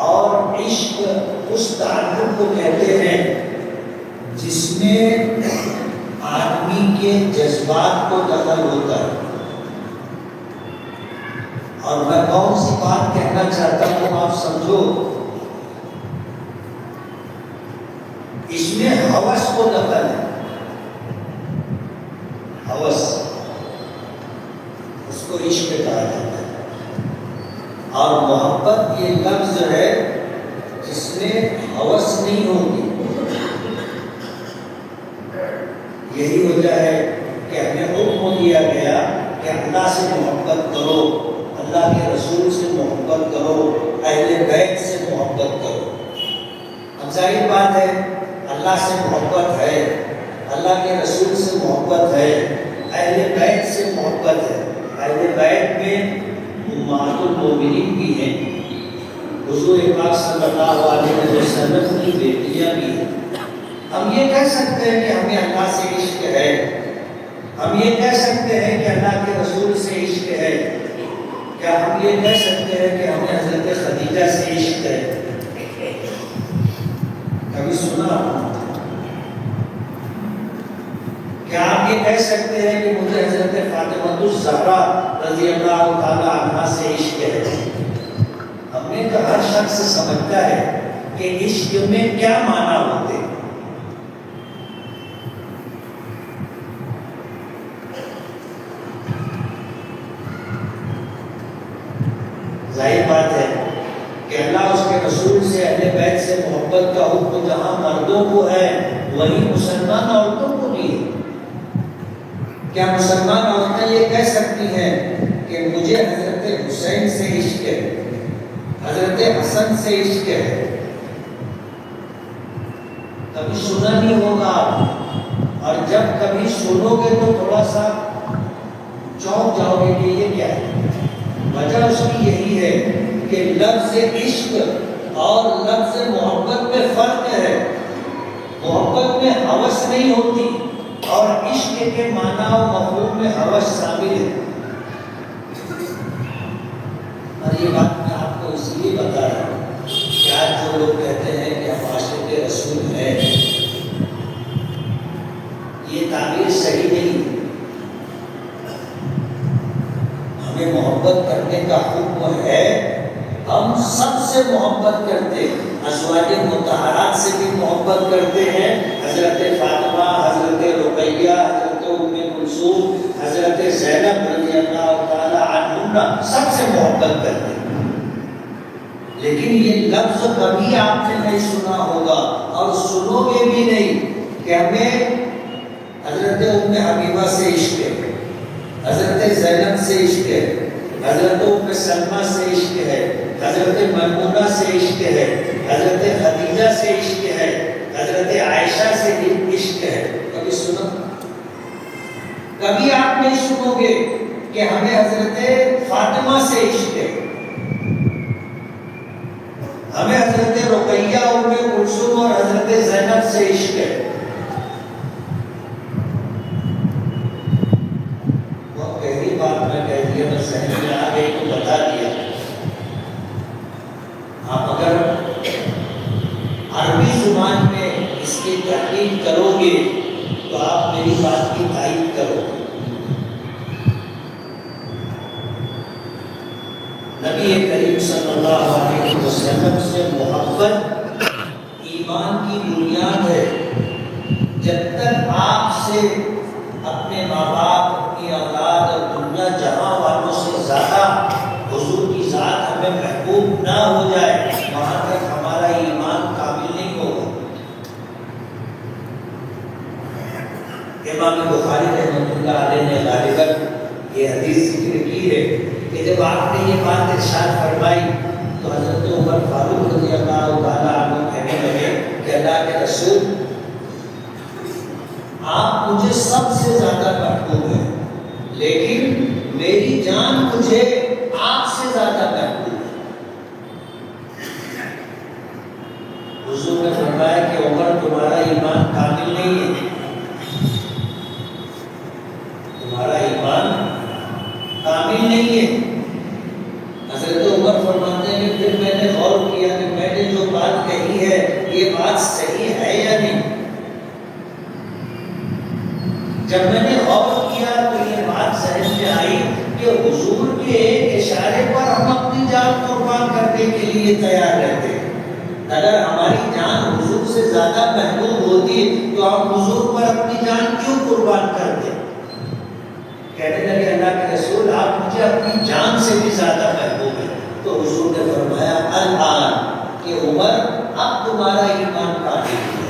اور عشق اس تعلق کو کہتے ہیں جس میں آدمی کے جذبات کو دخل ہوتا ہے۔ اور میں کون سی بات کہنا چاہتا ہوں آپ سمجھو، اس میں ہوس کو دخل ہے، ہوس کو عشق کہا جاتا ہے، اور محبت یہ لفظ ہے جس میں ہوس نہیں ہوتی۔ یہی وجہ ہے کہ ہمیں حکم دیا گیا کہ اللہ سے محبت کرو، اللہ کے رسول سے محبت کرو، اہل بیت سے محبت کرو۔ اب ظاہر بات ہے اللہ سے محبت ہے، اللہ کے رسول سے محبت ہے، اہل بیت سے محبت ہے۔ اہل بیت میں امہات المومنین بھی ہیں، حضور پاک صلی اللہ علیہ وسلم کی بیٹیاں بھی ہیں۔ ہم یہ کہہ سکتے ہیں کہ ہمیں اللہ سے عشق ہے، ہم یہ کہہ سکتے ہیں کہ اللہ کے رسول سے عشق ہے، کیا ہم یہ کہہ سکتے ہیں کہ ہمیں حضرت خدیجہ سے عشق ہے؟ کبھی سنا؟ کیا آپ یہ کہہ سکتے ہیں کہ مجھے حضرت فاطمہ الزہرا رضی اللہ تعالی عنہا سے عشق ہے؟ ہم نے تو ہر شخص سمجھتا ہے کہ عشق میں کیا معنی ہوتے ہیں۔ ظاہر بات ہے کہ اللہ اس کے رسول سے، اہل بیت سے محبت کا حکم جہاں مردوں کو ہے وہیں مسلمان عورتوں کو بھی ہے۔ کیا مسلمان عورتیں یہ کہہ سکتی ہیں کہ مجھے حضرت حسین سے عشق ہے، حضرت حسن سے عشق ہے؟ کبھی سنا نہیں ہوگا، اور جب کبھی سنو گے تو تھوڑا سا چونک جاؤ گے کہ یہ کیا ہے۔ وجہ اس کی یہی ہے کہ لفظ عشق اور لفظ محبت میں فرق ہے۔ محبت میں ہوس نہیں ہوتی، اور عشق کے معنی و مفہوم میں ہوس شامل ہے۔ اور یہ بات میں آپ کو اس لیے بتا رہا ہوں کہ آج جو لوگ کہتے ہیں کہ ہم عاشق رسول ہیں، یہ تعبیر صحیح نہیں۔ ہمیں محبت کرنے کا حکم ہے، ہم سب سے محبت کرتے ہیں، ازواج مطہرات سے بھی محبت کرتے ہیں، حضرت فاطمہ، حضرت رقیہ، حضرت ام کلثوم، حضرت زینب رضی اللہ تعالی عنہا، سب سے محبت کرتے ہیں۔ لیکن یہ لفظ کبھی آپ نے نہیں سنا ہوگا، اور سنو گے بھی نہیں کہ ہمیں حضرت ام حبیبہ سے عشق ہے، حضرت زینب سے عشق ہے، حضرت ام سلمہ سے عشق ہے، حضرت میمونہ سے عشق ہے، حضرت خدیجہ سے عشق ہے، حضرت عائشہ سے عشق ہے۔ کبھی سنا؟ کبھی آپ نہیں سنو گے کہ ہمیں حضرت فاطمہ سے عشق ہے، ہمیں حضرت رقیہ ام کلثوم اور حضرت زینب سے عشق ہے. وہ پہلی بات میں کہہ دیا، بس ذہن میں آ گئی تو بتا دیا. آپ اگر عربی زبان میں اس کی تحقیق کرو گے تو آپ میری بات کی تائید کرو. نبی کریم صلی اللہ علیہ وسلم سے محبت ایمان کی بنیاد ہے. جب تک آپ سے اپنے ماں باپ، اپنی اولاد اور دنیا جہاں والوں سے زیادہ حضور کی ذات ہمیں محبوب نہ ہو جائے، وہاں تک ہمارا ایمان کامل نہیں ہوگا. امام بخاری رحمۃ اللہ علیہ نے غالباً یہ حدیث ذکر کی ہے کہ جب آپ نے یہ بات ارشاد فرمائی تو حضرت عمر فاروق رضی اللہ تعالیٰ عنہ کہنے لگے کہ اللہ کے رسول، آپ مجھے سب سے زیادہ محبوب ہیں، لیکن میری جان مجھے آپ سے زیادہ محبوب ہے. حضور نے فرمایا کہ عمر، تمہارا ایمان کامل نہیں ہے، تمہارا ایمان کامل نہیں ہے. حضرت عمر فرماتے ہیں کہ پھر میں نے غور کیا کہ میں نے جو بات کہی ہے یہ بات صحیح ہے یا نہیں. جب میں نے غور کیا تو یہ بات ذہن میں آئی کہ حضور کے ایک اشارے پر ہم اپنی جان قربان کرنے کے لیے تیار رہتے ہیں. اگر ہماری جان حضور سے زیادہ محبوب ہوتی تو ہم حضور پر اپنی جان کیوں قربان کرتے؟ کہنے لگے اللہ کے رسول، آپ مجھے اپنی جان سے بھی زیادہ محبوب ہیں. تو حضور نے فرمایا الآن کہ عمر، اب تمہارا ایمان کامل ہے.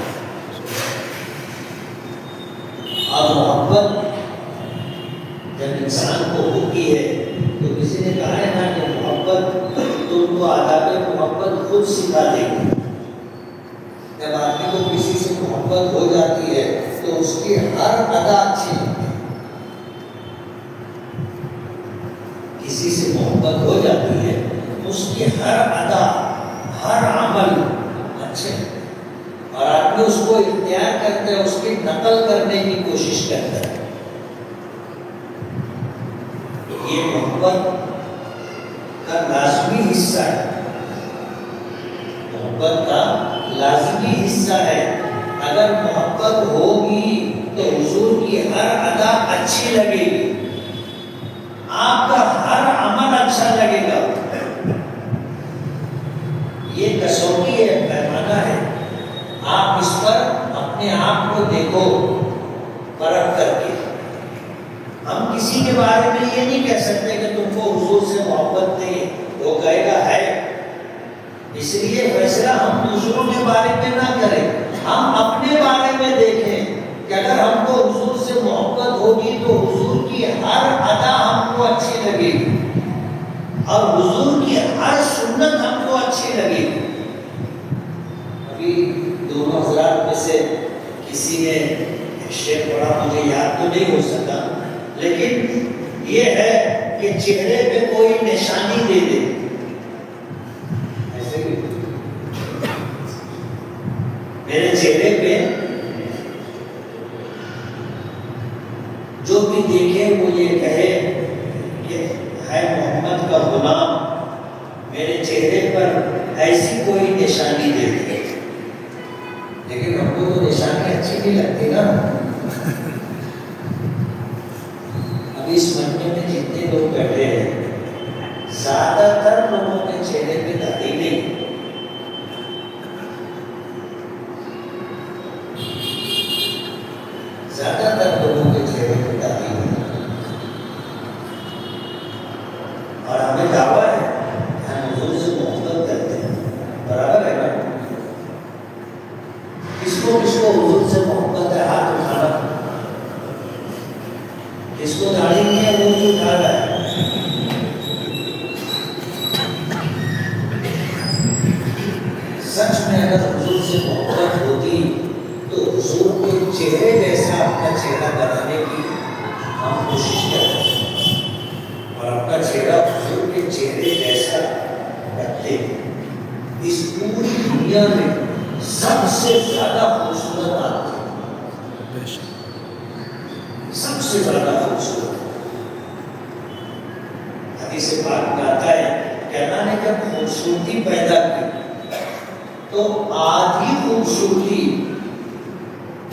اور محبت جب انسان کو ہوتی ہے تو کسی نے کہا ہے نا کہ محبت تم کو آداب محبت خود سکھا دے گی. جب آدمی کو کسی سے محبت ہو جاتی ہے تو اس کی ہر ادا اچھی لگتی ہے. کسی سے محبت ہو جاتی ہے اس کی ہر ادا، ہر عمل اچھے، اور آدمی اس کو اختیار کرتے ہیں، اس کی نقل کرنے کی کوشش کرتا ہے. یہ محبت کا لازمی حصہ ہے، محبت کا لازمی حصہ ہے. اگر محبت ہوگی تو حضور کی ہر ادا اچھی لگے گی، آپ کا ہر عمل اچھا لگے گا. یہ کسوٹی ہے، پیمانہ ہے. آپ اس پر اپنے آپ کو دیکھو پرکھ کر کے. ہم کسی کے بارے میں یہ نہیں کہہ سکتے کہ تم کو حضور سے محبت نہیں، وہ کہے گا ہے. اس لیے فیصلہ ہم دوسروں کے بارے میں نہ کریں، ہم اپنے بارے میں دیکھیں کہ اگر ہم کو حضور سے محبت ہوگی تو حضور کی ہر ادا ہم کو اچھی لگے گی اور حضور کی ہر سنت ہم کو اچھی لگے گی. ابھی دونوں حضرات میں سے کسی نے ایک شعر پڑھا، مجھے یاد تو نہیں ہو سکا، لیکن یہ ہے کہ چہرے پہ کوئی نشانی دے دے. ایسے ہی میرے چہرے پہ جو بھی دیکھے وہ یہ کہے کہ ہے محمد کا غلام، میرے چہرے پر ایسی کوئی نشانی دے دے. لیکن ہم کو تو نشانی اچھی نہیں لگتی نا. ابھی اس مجمع میں جتنے لوگ بیٹھے ہیں زیادہ تر لوگوں کے چہرے پہ داڑھی نہیں. زیادہ تر لوگوں کے چہرے پہ داڑھی نہیں. اور ہمیں دعویٰ ہے کہ ہم حضور سے محبت کرتے ہیں، برابر ہے نا. کس کو حضور سے محبت ہے ہاتھ اٹھانا. جس کو داڑھی نہیں ہے وہ بھی اٹھا رہا ہے. سچ میں اگر حضور سے محبت ہوتی تو حضور کے چہرے جیسا اپنا چہرہ بنانے کی ہم کوشش کرتے ہیں اور اپنا چہرہ حضور کے چہرے جیسا رکھتے ہیں. اس پوری دنیا میں سب سے زیادہ خوبصورت آپ تھے، سب سے زیادہ خوبصورت۔ حدیث پاک میں آتا ہے کہ اللہ نے جب خوبصورتی پیدا کی تو آدھی خوبصورتی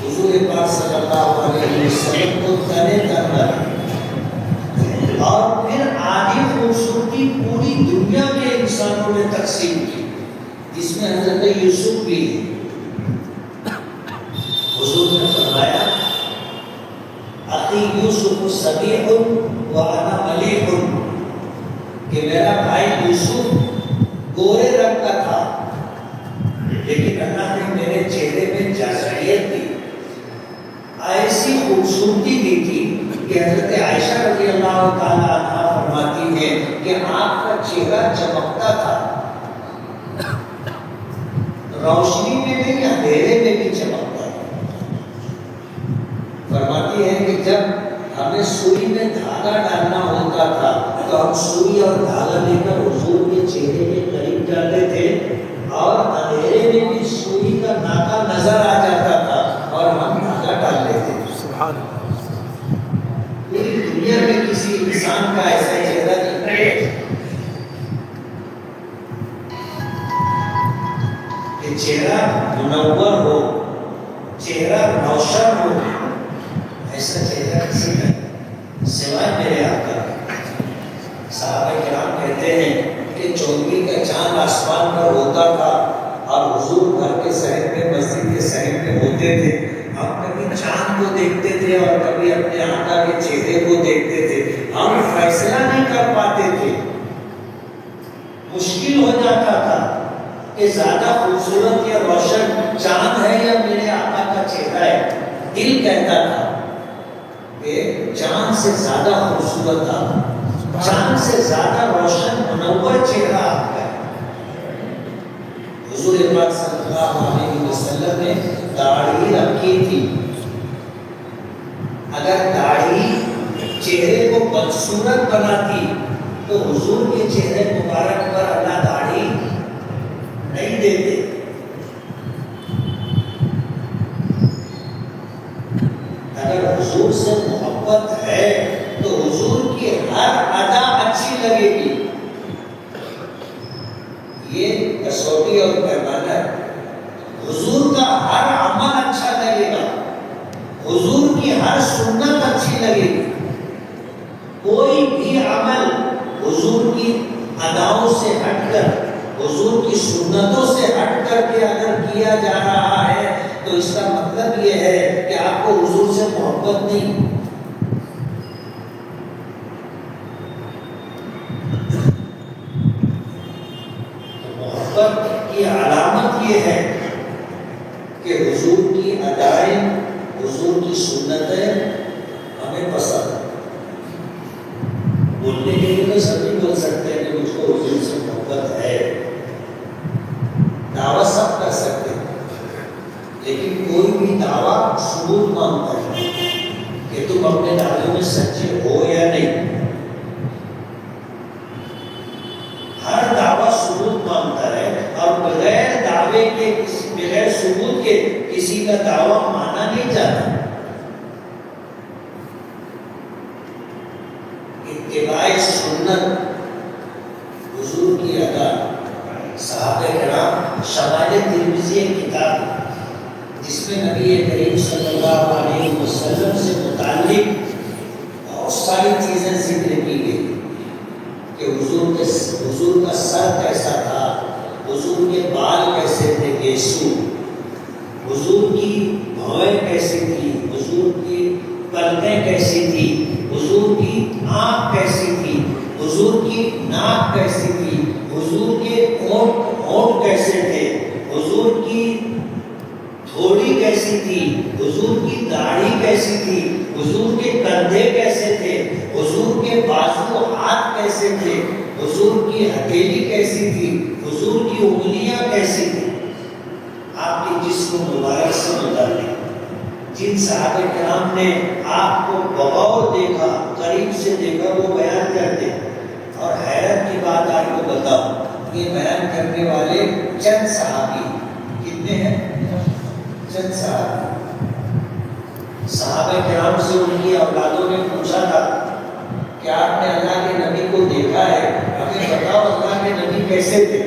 حضور پاک صلی اللہ علیہ وسلم کو تنے کرنا اور پھر آدھی خوبصورتی پوری دنیا کے انسانوں نے تقسیم کی، جس میں حضرت یوسف بھی ہے۔ حضور نے فرمایا اخی یوسف صبیح وانا ملیح، کہ میرا بھائی یوسف گورے رنگ کا تھا لیکن اللہ نے میرے چہرے میں جازعیت دی، ایسی خوبصورتی دی تھی کہ حضرت عائشہ رضی اللہ تعالی عنہا فرماتی ہیں کہ آپ کا چہرہ چمکتا تھا، روشنی میں نہیں اندھیرے میں بھی چمکتا تھا۔ فرماتی ہے کہ جب ہمیں سوئی میں دھاگا ڈالنا ہوتا تھا تو ہم سوئی اور دھاگا لے کر حضور کے چہرے کے قریب جاتے تھے اور اندھیرے میں بھی سوئی کا ناکا نظر آ جاتا تھا اور ہم دھاگا ڈال لیتے تھے۔ سبحان اللہ۔ پوری دنیا میں کسی انسان کا ایسا چہرہ نہیں ہے کہ چہرہ منور ہو، چہرہ روشن ہو، ایسا چہرہ کسی کا سوائے میرے آقا۔ صحابہ کرام کہتے ہیں کہ 14ویں کا چاند آسمان پر ہوتا تھا اور حضور گھر کے صحن میں، مسجد کے صحن میں ہوتے تھے، ہم کبھی چاند کو دیکھتے تھے اور کبھی اپنے آقا کے چہرے کو دیکھتے تھے، ہم فیصلہ نہیں کر پاتے تھے، مشکل ہو جاتا تھا کہ زیادہ خوبصورت یا روشن چاند ہے یا میرے آقا کا چہرہ ہے۔ دل کہتا تھا کہ چاند سے زیادہ خوبصورت آپ، چاند سے زیادہ روشن منور چہرہ آپ کا ہے۔ حضور پاک صلی اللہ علیہ وسلم نے داڑھی رکھی تھی، اگر داڑھی چہرے کو بدصورت بناتی تو حضور کے چہرے مبارک پر اللہ داڑھی نہیں دیتے۔ اگر حضور سے محبت ہے تو حضور کی ہر ادا اچھی لگے گی، یہ کسوٹی اور پیمانہ ہے۔ حضور کا ہر عمل اچھا لگے گا، حضور کی ہر سنت اچھی لگے گی۔ کوئی بھی عمل حضور کی اداؤں سے ہٹ کر، حضور کی سنتوں سے ہٹ کر کے اگر کیا جا رہا ہے تو اس کا مطلب یہ ہے کہ آپ کو حضور سے محبت نہیں۔ محبت کی علامت یہ ہے کہ حضور کی ادائیں، حضور کی سنتیں ہمیں پسند ہیں۔ بولنے کے لیے تو سبھی بول سکتے ہیں کہ مجھ کو حضور سے محبت ہے، دعویٰ سب کر سکتے ہیں، لیکن کوئی بھی دعویٰ ثبوت مانگتا ہے کہ تم اپنے دعوے میں سچے ہو یا نہیں۔ ہر دعویٰ ثبوت مانگتا ہے اور بغیر دعوے کے، بغیر ثبوت کے کسی کا دعویٰ مانا نہیں جاتا۔ اتباع سنت، حضور کی ادا۔ صحابہ کرام، شمائل ترمذی ایک کتاب ہے جس میں نبی کریم صلی اللہ علیہ وسلم سے متعلق بہت ساری چیزیں ذکر کی گئی کہ حضور کا سر کیسا تھا، حضور کے بال کیسے تھے گیسو، حضور کی بھویں کیسی تھی، حضور کی پلکیں کیسی تھی، حضور کی آنکھ کیسی تھی، حضور کی ناک کیسی تھی، حضور کے ہونٹ کیسے تھے، حضور کی تھوڑی کیسی تھی، حضور کی داڑھی کیسی تھی، حضور کے کندھے کیسے تھے، حضور کے بازو ہاتھ کیسے تھے، حضور کی ہتھیلی کیسی تھی، حضور کی انگلیاں کیسی تھی، آپ کے جسم مبارک سے متعلق جن صحابہ کرام نے آپ کو بغور دیکھا، قریب سے دیکھا، وہ بیان کرتے۔ اور حیرت کی بات آپ کو بتاؤں، یہ بیان کرنے والے چند صحابی، کتنے ہیں؟ چند صحابی۔ صحابہ کرام سے ان کی اولادوں نے پوچھا تھا کہ آپ نے اللہ کے نبی کو دیکھا ہے، ہمیں بتاؤ اللہ کے نبی کیسے تھے؟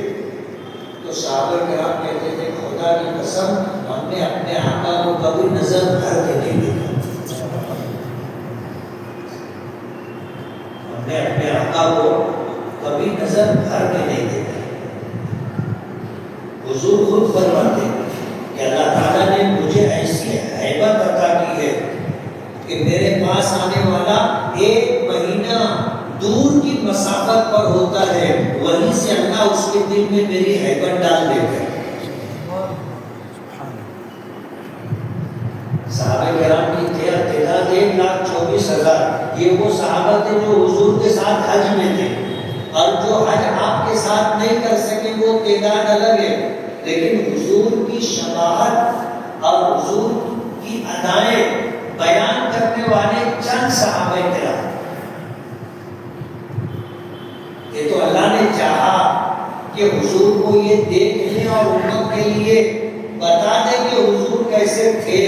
تو صحابہ کرام کہتے تھے خدا کی قسم ہم نے اپنے آقا کو کبھی نظر بھر کے نہیں دیکھا، ہم نے اپنے آقا کو کبھی نظر بھر کے نہیں دیکھا۔ حضور خود فرماتے کہ اللہ تعالیٰ نے مجھے ایسی ہیبت عطا کی ہے کہ میرے پاس آنے والا 1 مہینہ دور کی مسافت پر ہوتا ہے، وہیں سے اللہ اس کے دل میں میری ہیبت ڈال دیتا ہے۔ صحابہ کرام کی تعداد 1,24,000، یہ وہ صحابہ تھے جو حضور کے ساتھ حج میں تھے، اور جو حج آپ کے ساتھ نہیں کر سکے وہ تعداد الگ ہے، لیکن حضور کی شباہت اور حضور کی ادائیں بیان کرنے والے چند صحابہ کرام۔ یہ تو اللہ نے چاہا کہ حضور کو یہ دیکھ لیں اور امت کے لیے بتا دیں کہ حضور کیسے تھے،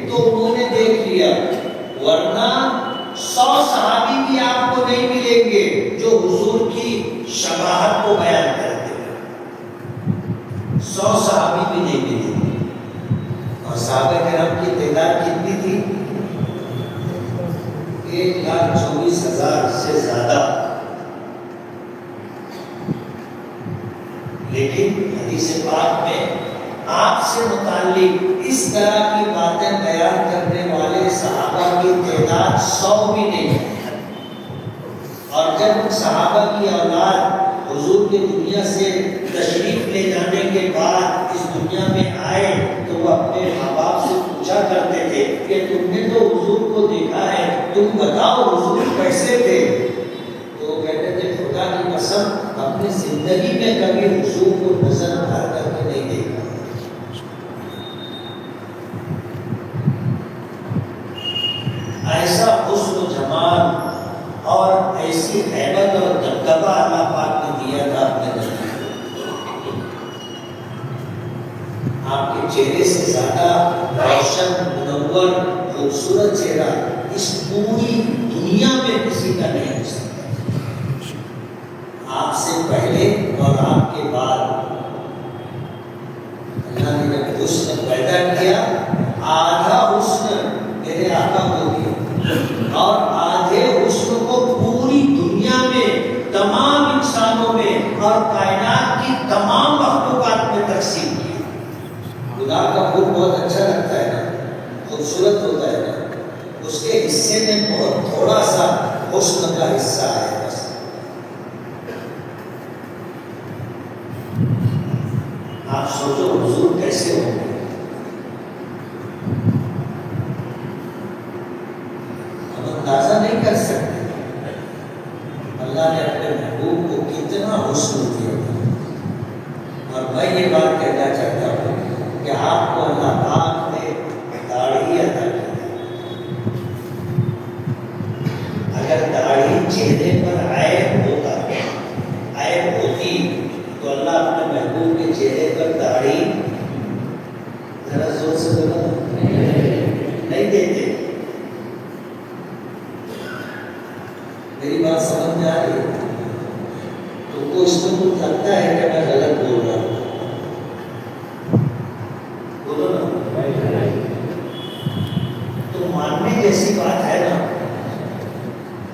تو انہوں نے دیکھ لیا، ورنہ 100 صحابی بھی آپ کو نہیں ملیں گے جو حضور کی شباہت کو بیان کرتے ہیں، 100 صحابی بھی نہیں ملیں گے۔ اور صحابہ کرام کی تعداد کتنی تھی؟ 1,24,000 سے زیادہ۔ لیکن حدیث پاک میں آپ سے متعلق اس طرح کی باتیں بیان کرنے والے صحابہ کی تعداد 100 بھی نہیں ہے۔ اور جب صحابہ کی اولاد حضور کی دنیا سے تشریف لے جانے کے بعد اس دنیا میں آئے تو وہ اپنے ماں باپ سے پوچھا کرتے تھے کہ تم نے تو حضور کو دیکھا ہے، تم بتاؤ حضور کیسے تھے؟ تو وہ کہتے تھے خدا کی قسم اپنی زندگی میں کبھی حضور کو نظر بھر کر کے نہیں دیکھا۔ ایسا حسن و جمال اور ایسی ہیبت اور دبدبہ اللہ پاک نے دیا تھا اپنے نبی کو۔ آپ کے چہرے سے زیادہ روشن، منور، خوبصورت چہرہ اس پوری دنیا میں کسی کا نہیں ہو سکتا۔ آپ سے پہلے اور آپ کے بعد اللہ نے جب حسن پیدا کیا، آدھا حسن میرے آقا کو دیا اور آدھے حسن کو پوری دنیا میں تمام انسانوں میں اور کائنات کی تمام مخلوقات میں تقسیم کیا۔ خدا کا پھول بہت اچھا لگتا ہے نا، خوبصورت ہوتا ہے نا، اس کے حصے میں بہت تھوڑا سا حسن کا حصہ ہے بس۔ آپ سوچو حضور کیسے ہوں گے، ہم اندازہ نہیں کر سکتے اللہ نے اپنے محبوب کو کتنا حسن دیا۔ اور میں یہ بات کہنا چاہتا ہوں کہ آپ کو اللہ پاک نے داڑھی عطا کی۔ اگر داڑھی چہرے پر عیب ہوتی تو اللہ اپنے محبوب کے چہرے پر داڑھی ذرا زور سے بولا نہیں دیتے۔ میری بات سمجھ میں آ رہی ہے؟ تم کو اس میں کچھ لگتا ہے کہ میں غلط بول رہا ہوں؟ بولو نا، تو ماننے جیسی بات ہے نا،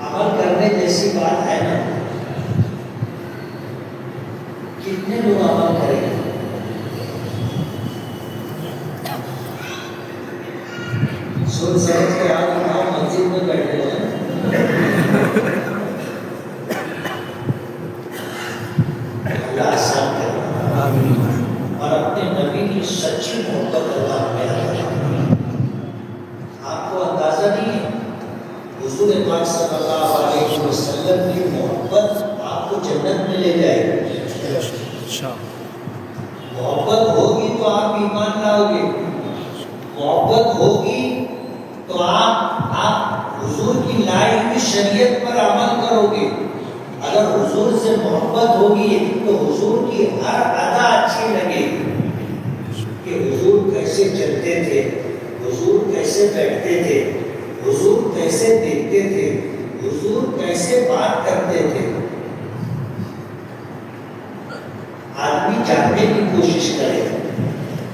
عمل کرنے جیسی بات ہے نا، کتنے لوگ عمل کریں گے؟ سوچ سمجھ کے آپ امام مسجد میں بیٹھے ہوئے ہیں، اللہ آسان کرنا اور اپنے نبی کی سچی محبت اللہ ہمیں عطا کرے۔ آپ کو اندازہ نہیں ہے حضور پاک صلی اللہ علیہ وسلم کی محبت آپ کو جنت میں لے جائے گی۔ محبت ہوگی تو آپ ایمان لاؤ گے، محبت ہوگی تو آپ حضور کی لائی ہوئی شریعت پر عمل کرو گے۔ اگر حضور سے محبت ہوگی تو حضور کی ہر ادا اچھی لگے گی کہ حضور کیسے چلتے تھے، حضور کیسے بیٹھتے تھے، حضور کیسے دیکھتے تھے، حضور کیسے بات کرتے تھے. آدمی جاننے کی کوشش کرے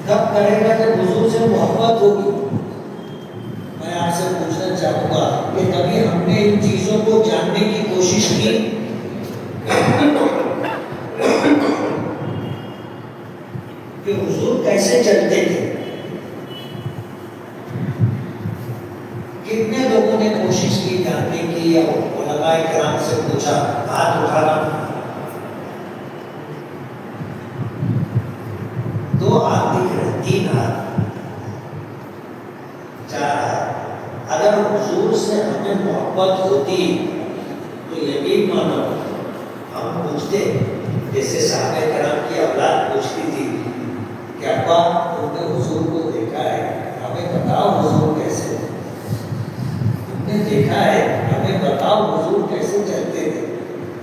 کب کرے گا جب حضور سے محبت ہوگی. میں آپ سے پوچھنا چاہوں گا کہ کبھی ہم نے ان چیزوں کو جاننے کی کوشش کی؟ کہ حضور کیسے چلتے تھے؟ کتنے لوگوں نے کوشش کی جاننے کی یا علماء کرام سے پوچھا؟ ہاتھ اٹھانا. 2 ہاتھ دکھ رہے، 3 ہاتھ، 4 ہاتھ. اگر حضور سے ہمیں محبت ہوتی تو یقین مانو ہم پوچھتے، جیسے صحابہ کرام کی اولاد پوچھتی تھی کہ ابا تم نے حضور کو دیکھا ہے، ہمیں بتاؤ حضور کیسے، تم نے دیکھا ہے ہمیں بتاؤ حضور کیسے چلتے تھے،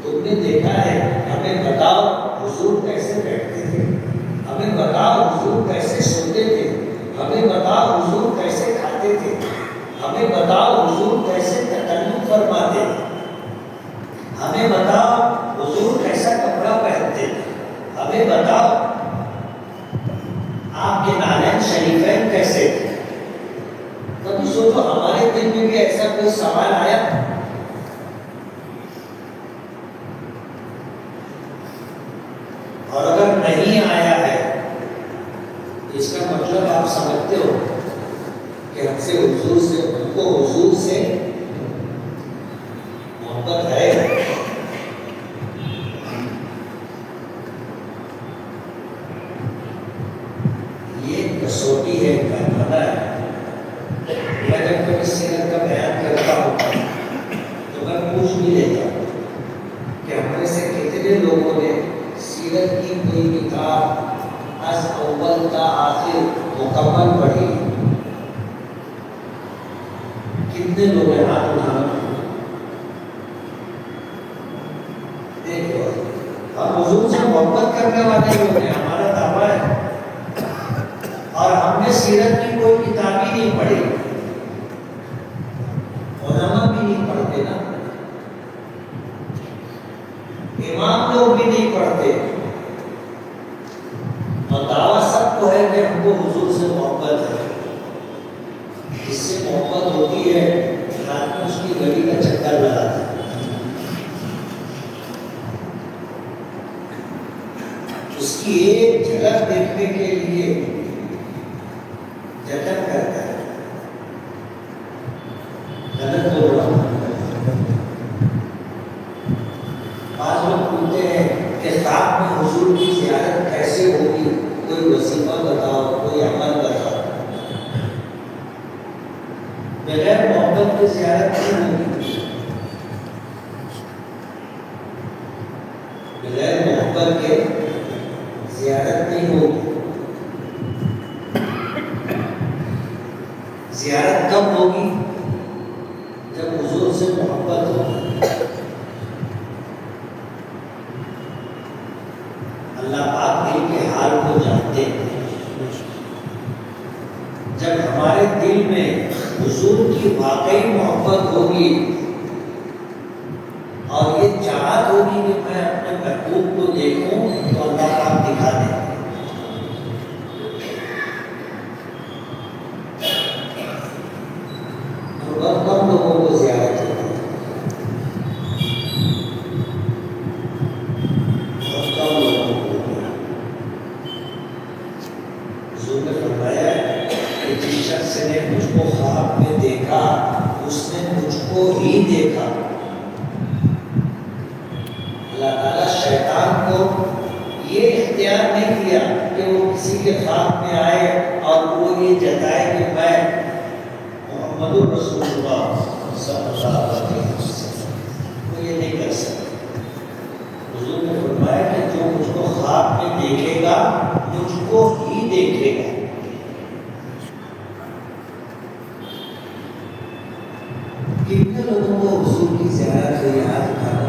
تم نے دیکھا ہے ہمیں بتاؤ حضور کیسے بیٹھتے تھے، ہمیں بتاؤ حضور کیسے سوتے تھے، ہمیں بتاؤ حضور کیسے کھاتے تھے، ہمیں بتاؤ حضور کیسے تکلم فرماتے تھے، ہمیں بتاؤ حضور کیسا کپڑا پہنتے تھے، ہمیں بتاؤ آپ کے نالین شریفین کیسے تھے. کبھی سوچو ہمارے دل میں بھی ایسا کوئی سوال آیا؟ اور اگر نہیں آیا ہے تو اس کا مطلب آپ سمجھتے ہو کہ ہم سے حضور سے، ہم کو حضور سے محبت ہے. یہ کسوٹی ہے، پیمانہ ہے. میں جب کبھی سیرت کا بیان کرتا ہوں تو میں پوچھ بھی لیتا ہوں کہ ہمارے سے کتنے لوگوں نے سیرت کی کوئی کتاب از اول تا آخر مکمل پڑھی. کتنے لوگ ہیں؟ ہاتھ اٹھانا. دیکھو ہم حضور سے محبت کرنے والے لوگ ہیں، ہمارا دعویٰ ہے، اور ہم نے سیرت کی کوئی کتاب ہی نہیں پڑھی. علماء بھی نہیں پڑھتے نا، امام لوگ بھی نہیں پڑھتے، اور دعویٰ سب کو ہے کہ ہم کو حضور سے محبت ہے. جس سے محبت ہوتی ہے رات میں اس کی گھڑی کا چکر لگاتا ہے، اس کی ایک جھلک دیکھنے کے لیے جتن کرتا ہے. غلط بول رہا ہوں. بعض لوگ پوچھتے ہیں کہ خواب میں حضور کی زیارت کیسے ہوگی، کوئی وظیفہ بتاؤ، کوئی عمل بتاؤ. بغیر محبت کی زیارت نہیں ہوگی. بغیر محبت کے زیارت نہیں ہوگی. زیارت کب ہوگی؟ جب حضور سے محبت ہوگی. اللہ پاک دل کے حال کو جانتے ہیں. جب ہمارے دل میں حضور کی واقعی محبت ہوگی اور یہ چاہت ہوگی کہ میں اپنے محبوب کو دیکھوں تو اللہ پاک دکھا دے. بہت کم لوگوں کو زیارت ہوتی ہے، بہت کم لوگوں کو ہوتی ہے. حضور نے فرمایا کہ جس شخص نے مجھ کو خواب میں دیکھا اس نے مجھ کو ہی دیکھا. اللہ تعالیٰ شیطان کو یہ اختیار نہیں کیا کہ وہ کسی کے خواب میں آئے اور وہ یہ جتائے کہ میں محمد رسول اللہ صلی اللہ علیہ وسلم. وہ یہ نہیں کر سکتے. حضور نے فرمایا کہ جو مجھ کو خواب میں دیکھے گا مجھ کو ہی دیکھے گا. کتنے لوگوں کو حضور کی زیارت ہوئی؟ ہاتھ اٹھانا.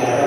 11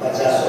50